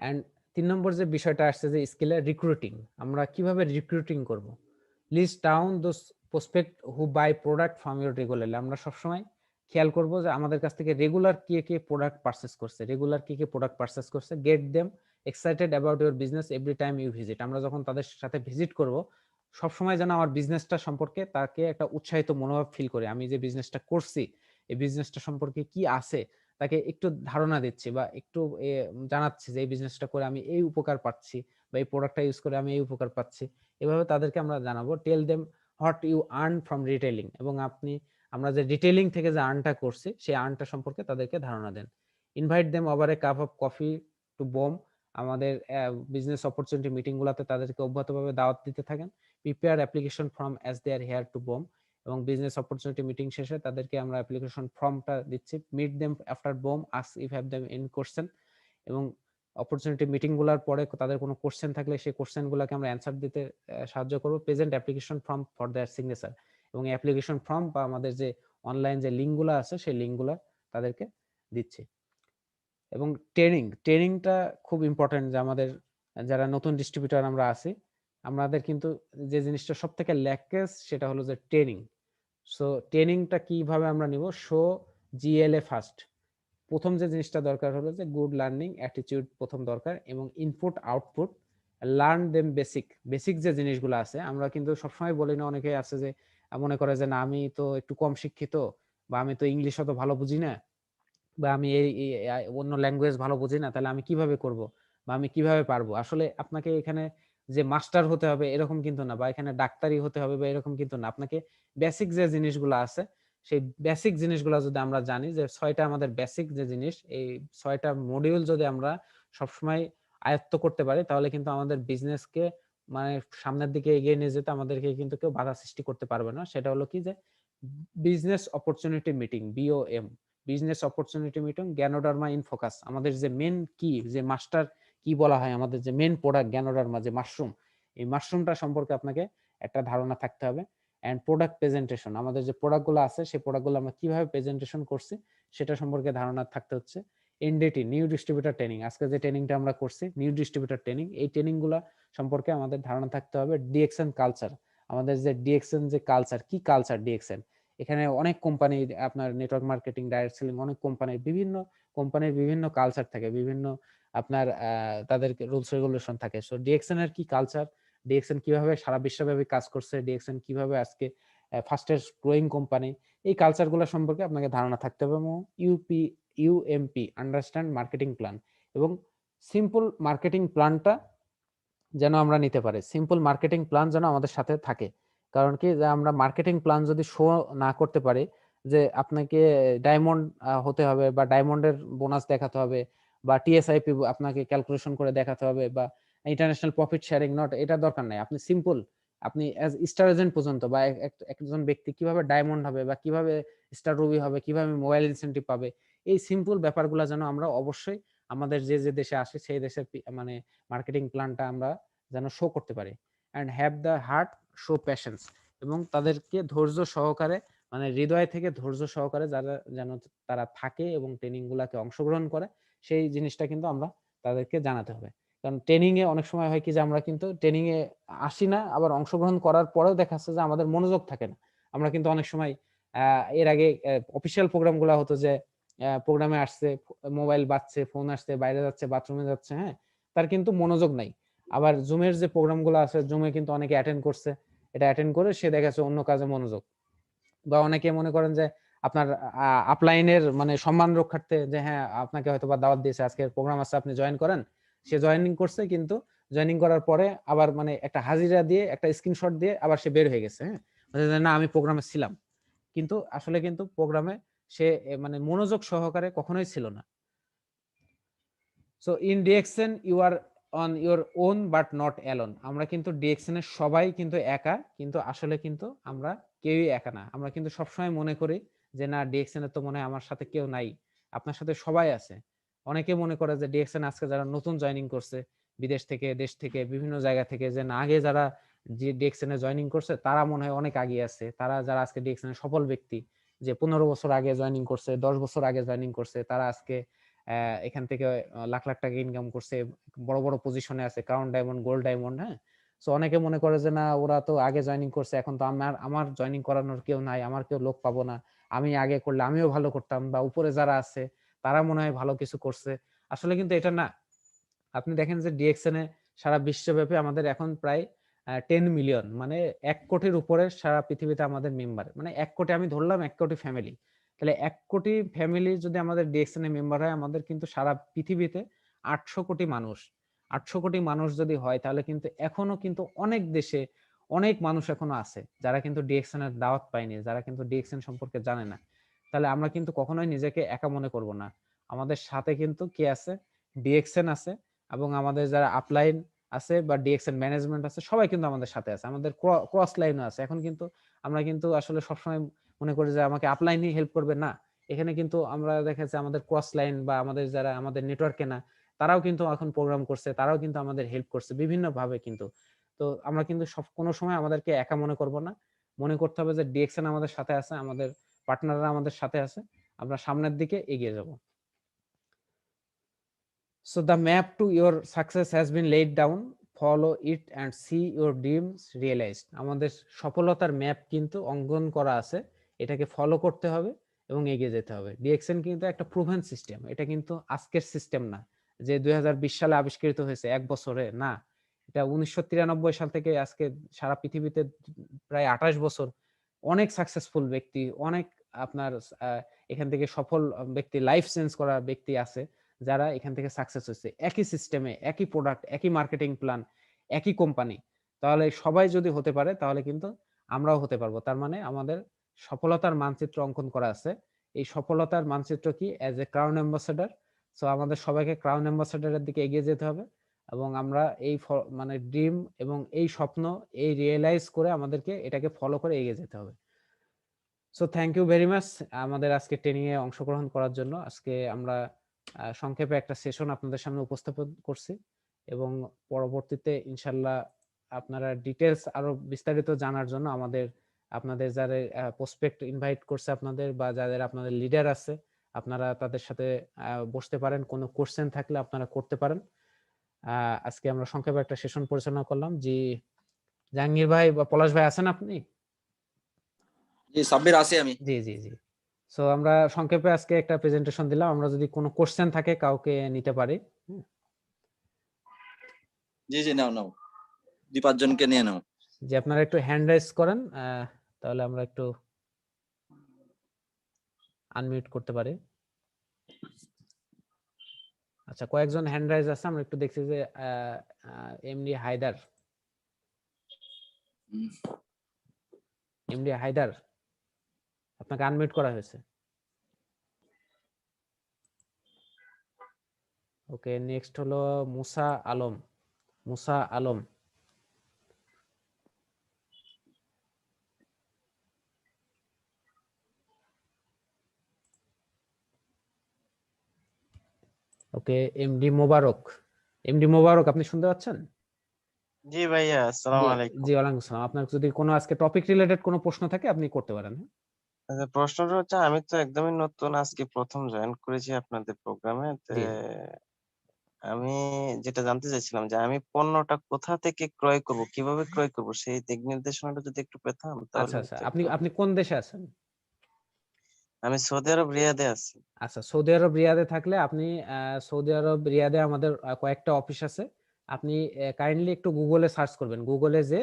অ্যান্ড ৩ নম্বর যে বিষয়টা আসছে যে স্কিলে রিক্রুটিং। আমরা কিভাবে রিক্রুটিং করব? List down those prospect who buy product from your regularly. আমরা সবসময় খেয়াল করব যে আমাদের কাছ থেকে রেগুলার কে কে প্রোডাক্ট পারচেজ করছে, রেগুলার কে কে প্রোডাক্ট পারচেজ করছে। Get them excited about your business every time you visit. আমরা যখন তাদের সাথে ভিজিট করব সবসময় যেন আমার বিজনেসটা সম্পর্কে তাকে একটা উৎসাহিত মনোভাব ফিল করে। আমি যে বিজনেসটা করছি এই বিজনেসটা সম্পর্কে কি আছে তাকে একটু ধারণা দিচ্ছি বা একটু জানাচ্ছি যে এই বিজনেসটা করে আমি এই উপকার পাচ্ছি বা এই প্রোডাক্টটা ইউজ করে আমি এই উপকার পাচ্ছি। এভাবে তাদেরকে আমরা জানাবো। Tell them what you earn from retailing. এবং আমরা যে রিটেইলিং থেকে যে আর্নটা করছি সেই আর্নটা সম্পর্কে তাদেরকে ধারণা দেন। Invite them over a cup of coffee to BOM. আমাদের বিজনেস অপরচুনিটি মিটিং গুলাতে তাদেরকে অব্যাহতভাবে দাওয়াত দিতে থাকেন। Prepare application form as they are here to BOM. এবং বিজনেস অপরচুনিটি মিটিং শেষে তাদেরকে আমরা অ্যাপ্লিকেশন ফর্মটা দিচ্ছি। Meet them after BOM, ask if have them any question. এবং অপরচুনিটি মিটিং গুলার পরে তাদের কোনো কোশ্চেন থাকলে সেই কোশ্চেন গুলাকে আমরা অ্যান্সার দিতে সাহায্য করব। Present application form for their signature. এবং অ্যাপ্লিকেশন ফর্ম বা আমাদের যে অনলাইন যে লিঙ্ক গুলো আছে সেই লিঙ্ক গুলা তাদেরকে দিচ্ছি। এবং ট্রেনিংটা খুব ইম্পর্টেন্ট, যে আমাদের যারা নতুন ডিস্ট্রিবিউটর আমরা আছি, আমাদের কিন্তু যে জিনিসটা সব থেকে ল্যাকেজ সেটা হলো যে ট্রেনিং। সো ট্রেনিংটা কিভাবে আমরা নিব? Show GLA first. প্রথম যে জিনিসটা দরকার হলো যে গুড লার্নিং অ্যাটিটিউড প্রথম দরকার, এবং input output. Learn them basic. Basic যে জিনিসগুলো আছে আমরা কিন্তু সবসময় বলি না, অনেকে আছে যে মনে করে যে না, আমি তো একটু কম শিক্ষিত বা আমি তো ইংলিশ অত ভালো বুঝি না বা আমি অন্য ল্যাঙ্গুয়েজ ভালো বুঝি না, তাহলে আমি কিভাবে করব বা আমি কিভাবে পারবো? আসলে আপনাকে এখানে যে মাস্টার হতে হবে এরকম কিন্তু না, বা এখানে ডাক্তারি হতে হবে বা এরকম কিন্তু না। আপনাকে বেসিক যে জিনিসগুলো আছে সেই বেসিক জিনিসগুলো যদি আমরা জানি, যে ৬টা আমাদের বেসিক যে জিনিস, এই ৬টা মডিউল যদি আমরা সবসময় আয়ত্ত করতে পারি, তাহলে কিন্তু আমাদের বিজনেসকে মানে সামনের দিকে এগিয়ে নিয়ে যেতে আমাদেরকে কিন্তু কেউ বাধা সৃষ্টি করতে পারবে না। সেটা হলো কি, যে business opportunity meeting, BOM, business opportunity meeting, Ganoderma in focus. আমাদের যে মেন কি, যে মাস্টার কি বলা হয়, আমাদের যে মেন প্রোডাক্ট গ্যানোডার্মা, যে মাশরুম, এই মাশরুমটা সম্পর্কে আপনাকে একটা ধারণা থাকতে হবে। অ্যান্ড প্রোডাক্ট প্রেজেন্টেশন, আমাদের যে প্রোডাক্টগুলো আছে সেই প্রোডাক্টগুলো আমরা কিভাবে প্রেজেন্টেশন করছি সেটা সম্পর্কে ধারণা থাকতে হচ্ছে। এনডিটি, নিউ ডিস্ট্রিবিউটর ট্রেনিং, আজকে যে ট্রেনিংটা আমরা করছি নিউ ডিস্ট্রিবিউটর ট্রেনিং, এই ট্রেনিংগুলো সম্পর্কে আমাদের ধারণা থাকতে হবে। ডিএক্সএন কালচার, আমাদের যে ডিএক্সএন যে কালচার, কি কালচার ডিএক্সএন, এখানে অনেক কোম্পানি, আপনার নেটওয়ার্ক মার্কেটিং, ডাইরেক্ট সেলিং, অনেক কোম্পানির বিভিন্ন কালচার থাকে, বিভিন্ন আপনার তাদের রুলস রেগুলেশন থাকে। সো ডিএক্সএন এর কি কালচার, ডিএক্সএন কিভাবে সারা বিশ্বব্যাপী কাজ করছে, ডিএক্সএন কিভাবে আজকে ফাস্টেস্ট গ্রোয়িং কোম্পানি, এই কালচারগুলো সম্পর্কে আপনাকে ধারণা থাকতে হবে। এবং ইউএমপি, আন্ডারস্ট্যান্ড মার্কেটিং প্ল্যান, এবং সিম্পল মার্কেটিং প্ল্যানটা যেন আমরা নিতে পারি, সিম্পল মার্কেটিং প্ল্যান যেন আমাদের সাথে থাকে। কারণ কি, যে আমরা মার্কেটিং প্ল্যান যদি শো না করতে পারি, যে আপনাকে ডায়মন্ড হতে হবে, বা ডায়মন্ডের বোনাস দেখাতে হবে, বা টিএসআইপি আপনাকে ক্যালকুলেশন করে দেখাতে হবে, বা ইন্টারন্যাশনাল প্রফিট শেয়ারিং নোট, এটা দরকার নাই। আপনি সিম্পল, আপনি অ্যাজ স্টার এজেন্ট পর্যন্ত, বা একজন ব্যক্তি কিভাবে ডায়মন্ড হবে, বা কিভাবে স্টার রুবি হবে, কিভাবে মোবাইল ইনসেন্টিভ পাবে, এই সিম্পল ব্যাপারগুলো যেন আমরা অবশ্যই আমাদের যে যে দেশে আসে সেই দেশের মানে মার্কেটিং প্ল্যানটা আমরা যেন শো করতে পারি। And have the heart, show passions, এবং তাদেরকে ধৈর্য সহকারে, মানে হৃদয় থেকে ধৈর্য সহকারে যারা যেন তারা থাকে এবং ট্রেনিং গুলাকে অংশগ্রহণ করে, সেই জিনিসটা কিন্তু আমরা তাদেরকে জানাতে হবে। কারণ ট্রেনিং এ অনেক সময় হয় কি, যে আমরা কিন্তু ট্রেনিং এ আসি না, আবার অংশগ্রহণ করার পরেও দেখা যাচ্ছে যে আমাদের মনোযোগ থাকে না। আমরা কিন্তু অনেক সময় এর আগে অফিসিয়াল প্রোগ্রাম গুলা হতো, যে প্রোগ্রামে আসছে, মোবাইল বাজছে, ফোন আসছে, বাইরে যাচ্ছে, বাথরুমে যাচ্ছে, হ্যাঁ, তার কিন্তু মনোযোগ নাই। আবার জুমের যে প্রোগ্রামগুলো আছে, জুমে কিন্তু অনেকে অ্যাটেন্ড করছে, এটা অ্যাটেন্ড করে সে দেখাচ্ছে অন্য কাজে মনোযোগ। বা অনেকে মনে করেন যে আপনার আপলাইনের মানে সম্মান রক্ষার্থে, যে হ্যাঁ আপনাকে হয়তো বা দাওয়াত দিয়েছে, আজকের প্রোগ্রাম আছে আপনি জয়েন করেন, সে জয়েনিং করছে, কিন্তু জয়েনিং করার পরে আবার মানে একটা হাজিরা দিয়ে, একটা স্ক্রিনশট দিয়ে আবার সে বের হয়ে গেছে, হ্যাঁ, না আমি প্রোগ্রামে ছিলাম, কিন্তু আসলে কিন্তু প্রোগ্রামে সে মানে মনোযোগ সহকারে কখনোই ছিল না। So in DXN you are on your own but not alone, আমরা কিন্তু ডিএক্সএন এর সবাই কিন্তু একা, কিন্তু আসলে কিন্তু আমরা কেউই একা না। আমরা কিন্তু সবসময় মনে করি যে না, ডিএক্সএন এর তো মনে হয় আমার সাথে কেউ নাই, আপনার সাথে সবাই আছে। অনেকে মনে করে যে ডিএক্সএন আজকে যারা নতুন জয়েনিং করছে বিদেশ থেকে, দেশ থেকে, বিভিন্ন জায়গা থেকে, যে না আগে যারা যে ডিএক্সএন এ জয়েনিং করছে তারা মনে হয় অনেক আগে আছে, তারা যারা আজকে ডিএক্সএন এর সফল ব্যক্তি, যে 15 বছর আগে জয়েনিং করছে, 10 বছর আগে জয়েনিং করছে, তারা আজকে এখান থেকে লাখ লাখ টাকা ইনকাম করছে, বড় বড় পজিশনে আছে, ক্রাউন ডায়মন্ড, গোল্ড ডায়মন্ড, হ্যাঁ। সো অনেকে মনে করে যে না, ওরা তো আগে জয়েনিং করছে, এখন তো আমার জয়েনিং করানোর কেউ নাই, আমার কেউ লোক পাবো না, আমি আগে করলে আমিও ভালো করতাম, বা উপরে যারা আছে তারা মনে হয় ভালো কিছু করছে। আসলে কিন্তু এটা না। আপনি দেখেন যে ডিএক্সএন এ সারা বিশ্বব্যাপী আমাদের এখন প্রায় 10 মিলিয়ন, মানে 1 কোটির উপরে সারা পৃথিবীতে আমাদের মেম্বার, মানে 1 কোটি, আমি ধরলাম 1 কোটি ফ্যামিলি। তাহলে 1 কোটি ফ্যামিলি যদি আমাদের ডিএক্সএন এ মেম্বার হয়, আমাদের কিন্তু সারা পৃথিবীতে 800 কোটি মানুষ, 800 কোটি মানুষ যদি হয়, তাহলে কিন্তু এখনো কিন্তু অনেক দেশে অনেক মানুষ এখনো আছে যারা কিন্তু ডিএক্সএন এর দাওয়াত পায়নি, যারা কিন্তু ডিএক্সএন সম্পর্কে জানে না। তাহলে আমরা কিন্তু কখনোই নিজেকে একা মনে করব না। আমাদের সাথে কিন্তু কে আছে, ডিএক্সএন আছে, এবং আমাদের যারা আপলাইন আছে বা ডিএক্সএন ম্যানেজমেন্ট আছে, সবাই কিন্তু আমাদের সাথে আছে, আমাদের ক্রস লাইনও আছে। এখন কিন্তু আমরা কিন্তু আসলে সবসময় মনে করি যে আমাকে আপলাইনই হেল্প করবে, না, এখানে কিন্তু আমরা দেখা যাচ্ছে আমাদের ক্রস লাইন বা আমাদের যারা আমাদের নেটওয়ার্কে না, তারাও কিন্তু এখন প্রোগ্রাম করছে, তারাও কিন্তু আমাদের হেল্প করছে বিভিন্ন ভাবে কিন্তু। তো আমরা কিন্তু সব কোনো সময় আমাদেরকে একা মনে করব না, মনে করতে হবে যে ডিএক্সএন আমাদের সাথে আছে, আমাদের পার্টনাররা আমাদের সাথে আছে, আমরা সামনের দিকে এগিয়ে যাব। So the map to your success has been laid down. Follow it and see your dreams realized. আমাদের সফলতার ম্যাপ কিন্তু অঙ্কন করা আছে, এটাকে ফলো করতে হবে এবং এগিয়ে যেতে হবে। ডিএক্সএন কিন্তু একটা প্রুভেন সিস্টেম, এটা কিন্তু আজকের সিস্টেম না, যে 2020 সালে আবিষ্কৃত হয়েছে 1 বছরে, না। এটা 1993 সাল থেকে আজকে সারা পৃথিবীতে প্রায় 28 বছর অনেক সাকসেসফুল ব্যক্তি, অনেক আপনার এখান থেকে সফল ব্যক্তি, লাইফ চেঞ্জ করা ব্যক্তি আছে যারা এখান থেকে সাকসেস হয়েছে, একই সিস্টেমে, একই প্রোডাক্ট, একই মার্কেটিং প্ল্যান, একই কোম্পানি। তাহলে সবাই যদি হতে পারে, তাহলে কিন্তু আমরাও হতে পারবো। তার মানে আমাদের সফলতার মানচিত্র অঙ্কন করা আছে। এই সফলতার মানচিত্র কি, as a crown ambassador. So আমাদের সবাইকে ক্রাউন অ্যাম্বাসেডরের দিকে এগিয়ে যেতে হবে, এবং আমরা এই মানে ড্রিম এবং এই স্বপ্ন, এই রিয়েলাইজ করে আমাদেরকে এটাকে ফলো করে এগিয়ে যেতে হবে। So thank you very much আমাদের আজকে ট্রেনিং এ অংশগ্রহণ করার জন্য। আজকে আমরা সংক্ষেপে একটা সেশন আপনাদের সামনে উপস্থাপন করছি এবং পরবর্তীতে ইনশাল্লাহ আপনারা ডিটেলস আরো বিস্তারিত জানার জন্য আপনাদের যারা প্রসপেক্ট ইনভাইট করছে আপনাদের বা যাদের আপনাদের লিডার আছে আপনারা তাদের সাথে বসতে পারেন, কোনো কোশ্চেন থাকলে আপনারা করতে পারেন। আজকে আমরা সংক্ষেপে একটা সেশন পরিচালনা করলাম। জি জাহাঙ্গীর ভাই বা পলাশ ভাই আছেন আপনি? জি সাব্বির আছি আমি। জি জি জি। সো আমরা সংক্ষেপে আজকে একটা প্রেজেন্টেশন দিলাম, আমরা যদি কোনো কোশ্চেন থাকে কাউকে নিতে পারি। জি জি নাও নাও, 2-5 জনকে নিয়ে নাও। যে আপনারা একটু হ্যান্ড রাইজ করেন, তাহলে আমরা একটু আনমিউট করতে পারি। আচ্ছা, কয়েকজন হ্যান্ড রাইজ আছে, আমরা একটু দেখছি যে এমডি হায়দার, এমডি হায়দার আপনাকে আনমিউট করা হয়েছে। ওকে, নেক্সট হলো মুসা আলম। মুসা আলম, ওকে। এমডি মোবারক, এমডি মোবারক আপনি শুনতে পাচ্ছেন? জি ভাইয়া, আসসালামু আলাইকুম। জি ওয়ালাইকুম আসসালাম। আপনার যদি কোনো আজকে টপিক রিলেটেড কোনো প্রশ্ন থাকে আপনি করতে পারেন। আচ্ছা, প্রশ্নটা হচ্ছে আমি তো একদমই নতুন, আজকে প্রথম জয়েন করেছি আপনাদের প্রোগ্রামে। জি। আমি যেটা জানতে চাইছিলাম যে আমি পণ্যটা কোথা থেকে ক্রয় করব, কিভাবে ক্রয় করব, সেই দিক নির্দেশনাটা যদি একটু পেতাম তাহলে আচ্ছা আচ্ছা, হচ্ছে আপনি একটু। আপনি কোন দেশে আছেন? আমি সৌদি আরব রিয়াদে আছি। আচ্ছা, সৌদি আরব রিয়াদে থাকলে আপনি সৌদি আরব রিয়াদে আমাদের কয়েকটা অফিস আছে। আপনি কাইন্ডলি একটু গুগলে সার্চ করবেন, গুগলে যে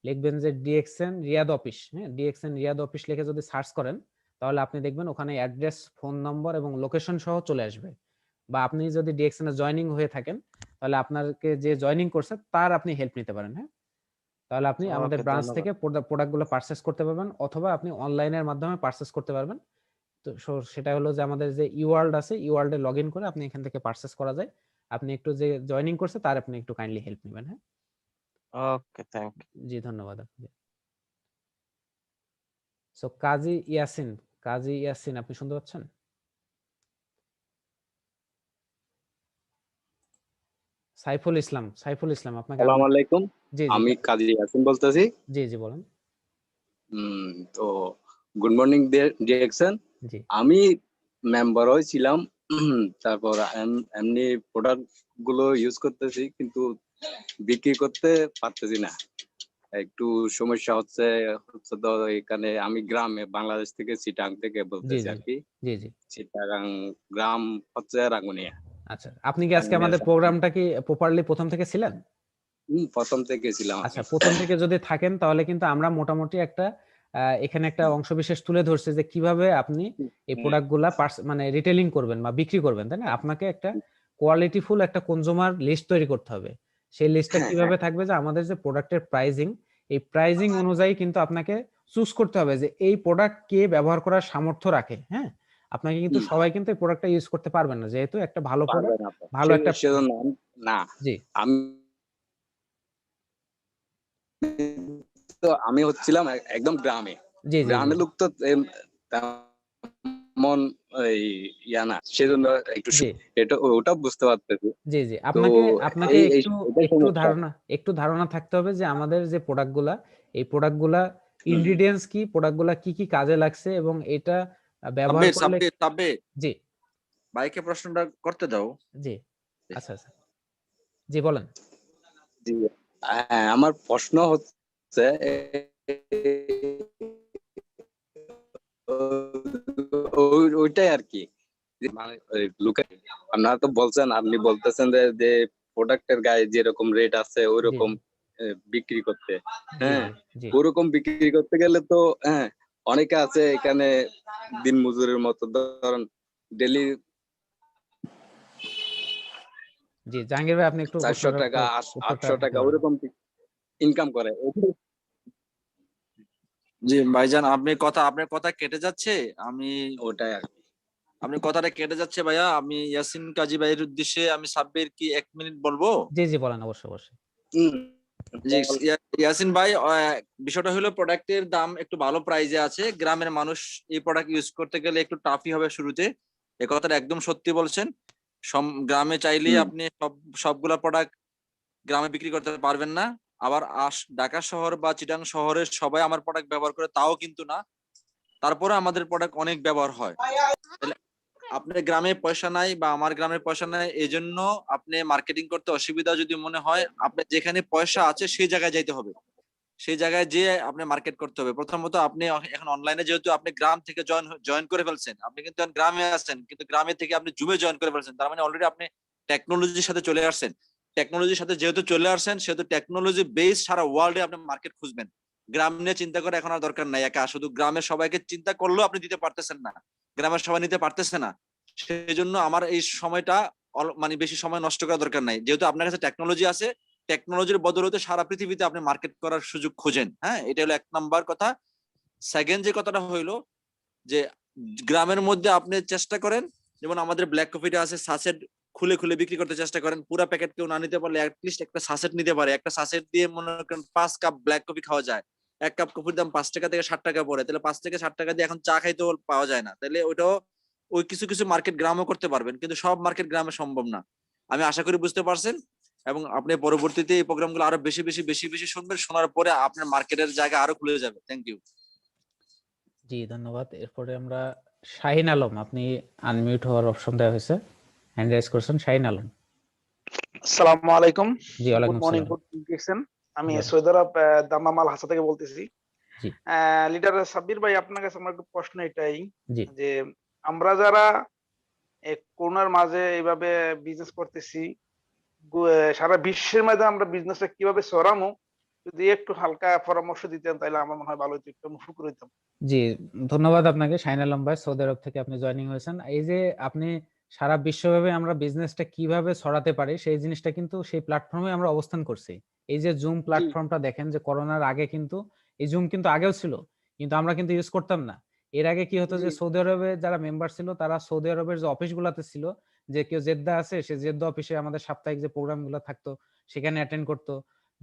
লিখবেন যে ডিএক্সএন রিয়াদ অফিস, হ্যাঁ ডিএক্সএন রিয়াদ অফিস লিখে যদি সার্চ করেন তাহলে আপনি দেখবেন ওখানে অ্যাড্রেস, ফোন নম্বর এবং লোকেশন সহ চলে আসবে। বা আপনি যদি ডিএক্সএন এ জয়েনিং হয়ে থাকেন তাহলে আপনাকে যে জয়েনিং করছে তার আপনি হেল্প নিতে পারেন। হ্যাঁ, তাহলে আপনি আমাদের ওকে, ব্রাঞ্চ ধন্যবাদ। থেকে প্রোডাক্টগুলো পারচেজ করতে পারবেন অথবা আপনি অনলাইনের মাধ্যমে পারচেজ করতে পারবেন। তো সেটা হলো যে আমাদের যে ইওয়ার্ল্ড আছে, ইওয়ার্ল্ডে লগ ইন করে আপনি এখান থেকে পারচেস করা যায়। আপনি একটু যে জয়েনিং করছে তার আপনি একটু কাইন্ডলি হেল্প নেবেন। হ্যাঁ, ওকে, থ্যাংক ইউ। জি ধন্যবাদ আপনাকে। সো কাজী ইয়াসিন, কাজী ইয়াসিন আপনি শুনতে পাচ্ছেন? সাইফুল ইসলাম, সাইফুল ইসলাম আপনাকে আসসালামু আলাইকুম, জি জি আমি কাজী ইয়াসিন বলতেছি। জি জি বলেন। তো গুড মর্নিং ডিরেকশন। জি আমি মেম্বার হয়েছিলাম, তারপর এমনি প্রোডাক্ট গুলো ইউজ করতেছি কিন্তু বিক্রি করতে পারতেছি না, একটু সমস্যা হচ্ছে। তো এখানে আমি গ্রামে, বাংলাদেশ থেকে চিটাং থেকে জি বলতেছি জি আর কি। জি জি। চিটাগাং গ্রাম হচ্ছে রাঙ্গুনিয়া। আচ্ছা, আপনি কি আজকে আমাদের প্রোগ্রামটা কি প্রপারলি প্রথম থেকে ছিলেন? প্রথম থেকে ছিলাম। আচ্ছা, প্রথম থেকে যদি থাকেন তাহলে কিন্তু আমরা মোটামুটি একটা এখানে একটা অংশবিশেষ তুলে ধরছি যে কিভাবে আপনি এই প্রোডাক্টগুলা মানে রিটেলিং করবেন বা বিক্রি করবেন, তাই না? আপনাকে একটা কোয়ালিটিফুল একটা কনজিউমার লিস্ট তৈরি করতে হবে। সেই লিস্টটা কিভাবে থাকবে যে আমাদের যে প্রোডাক্টের প্রাইজিং, এই প্রাইজিং অনুযায়ী কিন্তু আপনাকে চুজ করতে হবে যে এই প্রোডাক্ট কে ব্যবহার করার সামর্থ্য রাখে। হ্যাঁ, আপনাকে কিন্তু সবাই কিন্তু এই প্রোডাক্টটা ইউজ করতে পারবেন না, যেহেতু একটা ভালো প্রোডাক্ট, ভালো একটা সেজন্য না, জি আমি তো আমি হচ্ছিলাম একদম গ্রামে। জি জি গ্রামের লোক তো তেমন এই ইয়া না, সেজন্য একটু জি এটা ওটা বুঝতে পারতেছি। জি জি। তো আপনাকে আপনাকে একটু এটাই একটু সমস্যা। একটু ধারণা থাকতে হবে যে আমাদের যে প্রোডাক্টগুলা, এই প্রোডাক্টগুলা ইনগ্রেডিয়েন্টস কি, প্রোডাক্টগুলা কি কি কাজে লাগছে এবং এটা ব্যবহার করলে। সাব্বির জি ভাইকে প্রশ্নটা করতে দাও। জি। আচ্ছা আচ্ছা, জি বলেন। জি, হ্যাঁ, আমার প্রশ্ন হচ্ছে ওইটাই আর কি, মানে আপনারা তো বলছেন, আপনি বলতেছেন যে প্রোডাক্টের গায়ে যেরকম রেট আছে ওই জি রকম বিক্রি করতে। জি হ্যাঁ, জি ওরকম বিক্রি করতে গেলে তো হ্যাঁ, অনেকে আছে এখানে দিন মজুরের মতো, ধরেন ডেলি জি। জাহাঙ্গীর ভাই আপনি একটু 400 টাকা, উত্তরটা 800 দিতে টাকা পারেন। ওরকম ইনকাম করে। জি ভাইজান, আপনার কথা কেটে যাচ্ছে। আমি ওটাই আর কি। আপনার কথাটা কেটে যাচ্ছে ভাইয়া। আমি ইয়াসিন কাজী ভাইয়ের উদ্দেশ্যে আমি সাব্বির কি 1 মিনিট বলবো? জি জি বলেন, অবশ্যই অবশ্যই। জি, ইয়াসিন ভাই, বিষয়টা হলো প্রোডাক্টের দাম একটু ভালো প্রাইজে আছে, গ্রামের মানুষ এই প্রোডাক্ট ইউজ করতে গেলে একটু টাফই হবে শুরুতে, এ কথাটা একদম সত্যি বলছেন। গ্রামে চাইলেই আপনি সবগুলা প্রোডাক্ট গ্রামে বিক্রি করতে পারবেন না। আবার ঢাকা শহর বা চিটাং শহরের সবাই আমার প্রোডাক্ট ব্যবহার করে তাও কিন্তু না, তারপরে আমাদের প্রোডাক্ট অনেক ব্যবহার হয়। তাহলে আপনার গ্রামে পয়সা নাই বা আমার গ্রামের পয়সা নাই, এই জন্য আপনি মার্কেটিং করতে অসুবিধা যদি মনে হয়, আপনার যেখানে পয়সা আছে সেই জায়গায় যাইতে হবে, সেই জায়গায় যেয়ে আপনি মার্কেট করতে হবে। প্রথমত আপনি এখন অনলাইনে যেহেতু আপনি গ্রাম থেকে জয়েন করে ফেলছেন, আপনি কিন্তু এখন গ্রামে আছেন, কিন্তু গ্রামে থেকে আপনি জুমে জয়েন করে ফেলছেন, তার মানে অলরেডি আপনি টেকনোলজির সাথে চলে আসছেন। টেকনোলজির সাথে যেহেতু চলে আসছেন, সেহেতু টেকনোলজি বেস সারা ওয়ার্ল্ডে আপনি মার্কেট খুঁজবেন। গ্রাম নিয়ে চিন্তা করে এখন আর দরকার নাই, একা শুধু গ্রামের সবাইকে চিন্তা করলেও আপনি দিতে পারতেছেন না, গ্রামের সবাই নিতে পারতেছে না। সেই জন্য আমার এই সময়টা মানে বেশি সময় নষ্ট করার দরকার নাই, যেহেতু আপনার কাছে টেকনোলজি আছে, টেকনোলজির বদৌলতে সারা পৃথিবীতে আপনি মার্কেট করার সুযোগ খোঁজেন। হ্যাঁ, এটা হলো 1 নাম্বার কথা। সেকেন্ড যে কথাটা হইলো যে গ্রামের মধ্যে আপনি চেষ্টা করেন, যেমন আমাদের ব্ল্যাক কফিটা আছে, সাসেট খুলে খুলে বিক্রি করতে চেষ্টা করেন। পুরো প্যাকেট কেউ না নিতে পারলে অ্যাটলিস্ট একটা সাসেট নিতে পারে, একটা সাসেট দিয়ে মনে করেন 5 কাপ ব্ল্যাক কফি খাওয়া যায়। 1 কাপ কফির দাম 5 টাকা থেকে 60 টাকা পড়ে, তাহলে 5 থেকে 60 টাকা দিয়ে এখন চা খাইতেও পাওয়া যায় না, তাহলে ওইটাও ওই কিছু কিছু মার্কেট গ্রামও করতে পারবেন, কিন্তু সব মার্কেট গ্রামে সম্ভব না। আমি আশা করি বুঝতে পারছেন, এবং আপনি পরবর্তীতে এই প্রোগ্রামগুলো আরো বেশি বেশি বেশি বেশি শুনবেন, শোনার পরে আপনার মার্কেটের জায়গা আরো খুলে যাবে। Thank you. জি ধন্যবাদ। এরপরে আমরা শাহিন আলম, আপনি আনমিউট হওয়ার অপশন দেওয়া হয়েছে, হ্যান্ড রাইজ করছেন। শাহিন আলম। আসসালামু আলাইকুম। জি ওয়ালাইকুম গুড মর্নিং, সালাম। Good evening. আমি জি সৈয়দ আরব দামামাল হাসা থেকে বলতেছি। জি লিডার সাব্বির ভাই, আপনার কাছে আমার একটা প্রশ্ন এটাই জি যে আমরা যারা করোনার মাঝে এইভাবে বিজনেস করতেছি, সারা বিশ্বের মধ্যে আমরা বিজনেসটা কিভাবে ছড়ামো, যদি একটু হালকা পরামর্শ দিতেন তাহলে আমার মনে হয় ভালো হতো, একটু উপকৃত হইতাম। জি ধন্যবাদ আপনাকে শাহিন আলম ভাই, সৌদি আরব থেকে আপনি জয়েনিং হয়েছেন। এই যে আপনি সারা বিশ্বব্যাপী আমরা বিজনেসটা কিভাবে ছড়াতে পারি সেই জিনিসটা কিন্তু সেই প্ল্যাটফর্মে আমরা অবস্থান করছি। এই যে জুম প্ল্যাটফর্মটা দেখেন, যে করোনার আগে কিন্তু এই জুম কিন্তু আগেও ছিল, কিন্তু আমরা কিন্তু ইউজ করতাম না। এর আগে কি হতো যে সৌদি আরবে যারা মেম্বার ছিল তারা সৌদি আরবের যে অফিসগুলোতে ছিল, যে কেউ জেদ্দা আছে সে জেদ্দা অফিসে আমাদের সাপ্তাহিক যে প্রোগ্রামগুলো থাকতো সেখানে অ্যাটেন্ড করতো,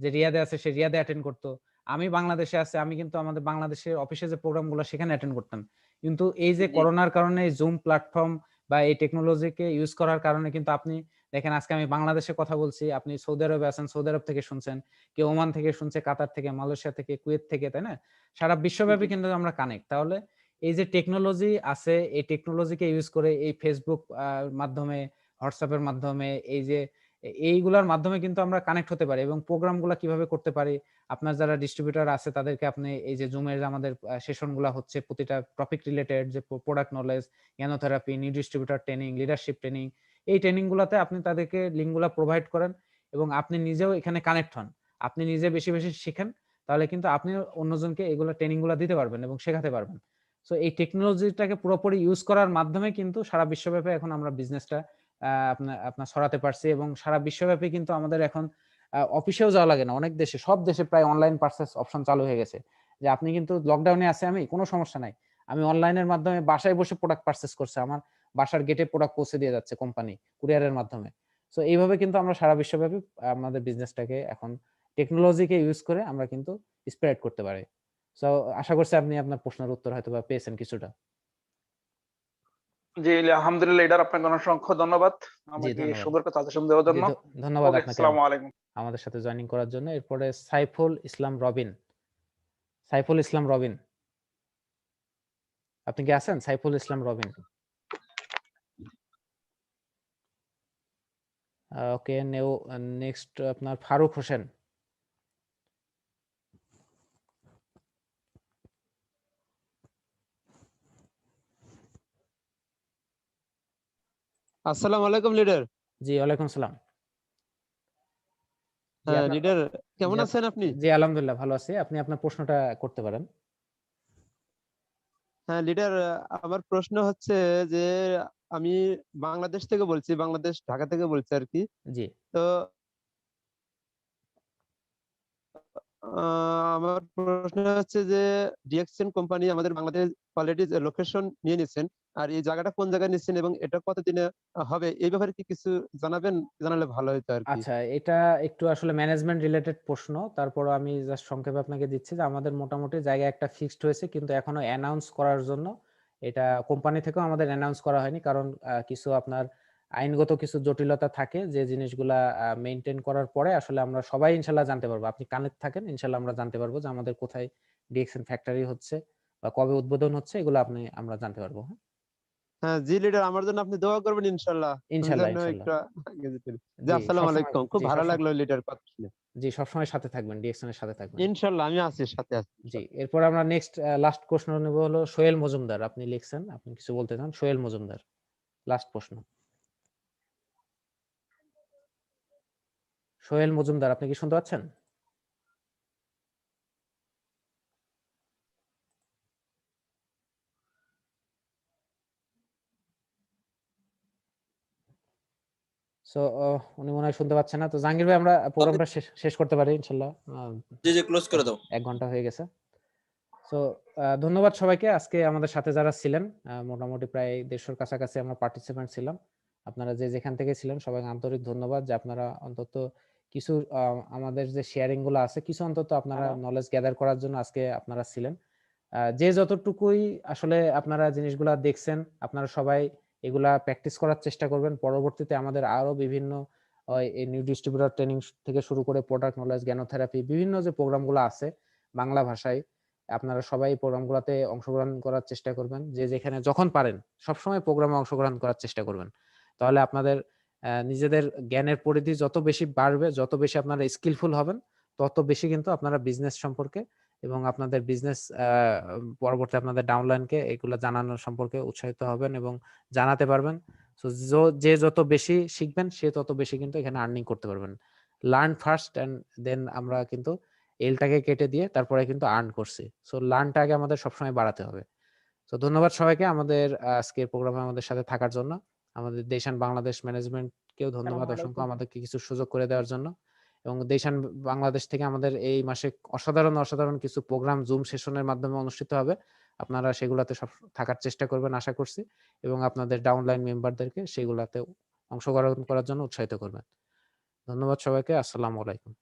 যে রিয়াদে আছে সে রিয়াদে অ্যাটেন্ড করতো। আমি বাংলাদেশে আছি, আমি কিন্তু আমাদের বাংলাদেশের অফিসে যে প্রোগ্রামগুলো সেখানে অ্যাটেন্ড করতাম। কিন্তু এই যে করোনার কারণে এই জুম প্ল্যাটফর্ম বা এই টেকনোলজিকে ইউজ করার কারণে কিন্তু আপনি দেখেন, আজকে আমি বাংলাদেশে কথা বলছি, আপনি সৌদি আরবে আছেন, সৌদি আরব থেকে শুনছেন, কেউ ওমান থেকে শুনছে, কাতার থেকে, মালয়েশিয়া থেকে, কুয়েত থেকে, তাই না? সারা বিশ্বব্যাপী কিন্তু আমরা কানেক্ট। তাহলে এই যে টেকনোলজি আছে, এই টেকনোলজিকে ইউজ করে এই ফেসবুক মাধ্যমে, হোয়াটসঅ্যাপের মাধ্যমে, এই যে এইগুলোর মাধ্যমে কিন্তু আমরা কানেক্ট হতে পারি এবং প্রোগ্রামগুলো কিভাবে করতে পারি। আপনার যারা ডিস্ট্রিবিউটর আছে তাদেরকে আপনি এই যে জুমের আমাদের সেশনগুলো হচ্ছে প্রতিটা টপিক রিলেটেড, যে product knowledge, Ganotherapy, new distributor training, leadership training, এই ট্রেনিংগুলোতে আপনি তাদেরকে লিঙ্কগুলো প্রোভাইড করেন এবং আপনি নিজেও এখানে কানেক্ট হন। আপনি নিজে বেশি বেশি শিখেন, তাহলে কিন্তু আপনি অন্যজনকে এগুলো ট্রেনিংগুলো দিতে পারবেন এবং শেখাতে পারবেন। সো এই টেকনোলজিটাকে পুরোপুরি ইউজ করার মাধ্যমে কিন্তু সারা বিশ্বব্যাপী এখন আমরা বিজনেসটা আপনার আপনার ছড়াতে পারছি এবং সারা বিশ্বব্যাপী কিন্তু আমাদের এখন অফিসেও যাওয়া লাগে না। অনেক দেশে, সব দেশে প্রায় অনলাইন পারচেজ অপশন চালু হয়ে গেছে, যে আপনি কিন্তু লকডাউনে আছে, আমি কোনো সমস্যা নাই, আমি অনলাইনের মাধ্যমে বাসায় বসে প্রোডাক্ট পারচেজ করছে, আমার বাসার গেটে প্রোডাক্ট পৌঁছে দিয়ে যাচ্ছে কোম্পানি কুরিয়ারের মাধ্যমে। সো এইভাবে কিন্তু আমরা সারা বিশ্বব্যাপী আমাদের বিজনেসটাকে এখন টেকনোলজিকে ইউজ করে আমরা কিন্তু স্প্রেড করতে পারি। সো আশা করছি আপনি আপনার প্রশ্নের উত্তর হয়তো বা পেয়েছেন কিছুটা। জি আলহামদুলিল্লাহ লিডার, আপনাকে অসংখ্য ধন্যবাদ আমাকে ধন্যবাদ। সুন্দর কথা সাজেশন দেওয়ার জন্য। ধন্যবাদ ওকে, আপনাকে আসসালামু আলাইকুম। আমাদের সাথে জয়েনিং করার জন্য। এরপরে সাইফুল ইসলাম রবিন। সাইফুল ইসলাম রবিন, আপনি কি আছেন? সাইফুল ইসলাম রবিন। ওকে, নেক্সট আপনার ফারুক হোসেন। আসসালামু আলাইকুম লিডার। জি ওয়ালাইকুম সালাম। হ্যাঁ লিডার, কেমন আছেন আপনি? জি আলহামদুলিল্লাহ ভালো আছি, আপনি আপনার প্রশ্নটা করতে পারেন। হ্যাঁ লিডার, আমার প্রশ্ন হচ্ছে যে আমি বাংলাদেশ থেকে বলছি, বাংলাদেশ ঢাকা থেকে বলছি আর কি। জি তো আমার প্রশ্ন হচ্ছে যে ডিএক্সএন কোম্পানি আমাদের বাংলাদেশ অলরেডি লোকেশন নিয়ে নিচ্ছেন, আর এই জায়গাটা কোন জায়গায় নিচ্ছেন এবং এটা কতদিনে হবে এই ব্যাপারে কি কিছু জানাবেন? জানালে ভালো হতো আর কি। আচ্ছা, এটা একটু আসলে ম্যানেজমেন্ট রিলেটেড প্রশ্ন, তারপর আমি জাস্ট সংক্ষেপে আপনাকে দিচ্ছি যে আমাদের মোটামুটি জায়গা একটা ফিক্সড হয়েছে, কিন্তু এখনো অ্যানাউন্স করার জন্য এটা কোম্পানি থেকেও আমাদের অ্যানাউন্স করা হয়নি, কারণ কিছু আপনার আইনগত কিছু জটিলতা থাকে যে জিনিসগুলা মেনটেন করার পরে আসলে আমরা সবাই ইনশাল্লাহ জানতে পারবো। আপনি কানেক্ট থাকেন, ইনশাল্লাহ আমরা জানতে পারবো যে আমাদের কোথায় ডিএক্সএন ফ্যাক্টরি হচ্ছে বা কবে উদ্বোধন হচ্ছে, এগুলো আমরা জানতে পারবো। হ্যাঁ, হ্যাঁ জি লিডার, আমার জন্য আপনি দোয়া করবেন ইনশাল্লাহ। আমি ইনশাল্লাহ যেন ইনশাল্লাহ। একটু আগে যেতে পারি। জি জি আসসালামু সবসময়, আলাইকুম, খুব জি ভালো সবসময়, লাগলো লিডার কথা শুনে। জি সবসময় সাথে থাকবেন, ডিএক্সএন এর সাথে থাকবেন। ইনশাল্লাহ আমি আছি, সাথে আছি জি, ইনশাল্লাহ। এরপর আমরা নেক্সট লাস্ট প্রশ্ন নেব হলো সোহেল মজুমদার। আপনি লিখছেন, আপনি কিছু বলতে চান? সোহেল মজুমদার, লাস্ট প্রশ্ন। সোহেল মজুমদার, আপনি কি শুনতে পাচ্ছেন? সো উনি মনে হয় শুনতে পাচ্ছেন না। তো জাহাঙ্গীর ভাই, আমরা প্রোগ্রামটা শেষ করতে পারি ইনশাল্লাহ। জি জি, ক্লোজ করে দাও। 1 ঘন্টা হয়ে গেছে। সো ধন্যবাদ সবাইকে আজকে আমাদের সাথে যারা ছিলেন। মোটামুটি প্রায় 150-র কাছাকাছি আমরা পার্টিসিপেন্ট ছিলাম। আপনারা যে যেখান থেকে ছিলেন সবাইকে আন্তরিক ধন্যবাদ যে আপনারা অন্তত কিছু আমাদের যে শেয়ারিং গুলো আছে, কিছু অন্তত আপনারা নলেজ গ্যাদার করার জন্য আজকে আপনারা ছিলেন। যে যতটুকুই আসলে আপনারা জিনিসগুলা দেখছেন, আপনারা সবাই এগুলা প্র্যাকটিস করার চেষ্টা করবেন। পরবর্তীতে আমাদের আরো বিভিন্ন এই নিউ ডিস্ট্রিবিউটর ট্রেনিং থেকে শুরু করে প্রোডাক্ট নলেজ, জ্ঞানোথেরাপি, বিভিন্ন যে প্রোগ্রামগুলো আছে বাংলা ভাষায়, আপনারা সবাই প্রোগ্রামগুলোতে অংশগ্রহণ করার চেষ্টা করবেন। যে যেখানে যখন পারেন সবসময় প্রোগ্রামে অংশগ্রহণ করার চেষ্টা করবেন। তাহলে আপনাদের নিজেদের জ্ঞানের পরিধি যত বেশি বাড়বে, যত বেশি আপনারা স্কিলফুল হবেন, তত বেশি কিন্তু আপনারা বিজনেস সম্পর্কে এবং আপনাদের বিজনেস পরবর্তী আপনাদের ডাউনলাইনকে এগুলো জানানোর সম্পর্কে উৎসাহিত হবেন এবং জানাতে পারবেন। সো যে যত বেশি শিখবেন সে তত বেশি কিন্তু এখানে আর্নিং করতে পারবেন। লার্ন ফার্স্ট এন্ড দেন আমরা কিন্তু এলটাকে কেটে দিয়ে তারপরে কিন্তু আর্ন করছি। সো লার্নটা আগে আমাদের সবসময় বাড়াতে হবে। তো ধন্যবাদ সবাইকে আমাদের আজকের প্রোগ্রামে আমাদের সাথে থাকার জন্য। আমাদের দেশান বাংলাদেশ ম্যানেজমেন্টকেও ধন্যবাদ অসংখ্য, আমাদেরকে কিছু সুযোগ করে দেওয়ার জন্য। এবং দেশান বাংলাদেশ থেকে আমাদের এই মাসে অসাধারণ কিছু প্রোগ্রাম জুম সেশনের মাধ্যমে অনুষ্ঠিত হবে। আপনারা সেগুলাতে সব থাকার চেষ্টা করবেন আশা করছি, এবং আপনাদের ডাউনলাইন মেম্বারদেরকে সেগুলাতে অংশগ্রহণ করার জন্য উৎসাহিত করবেন। ধন্যবাদ সবাইকে। আসসালামু আলাইকুম।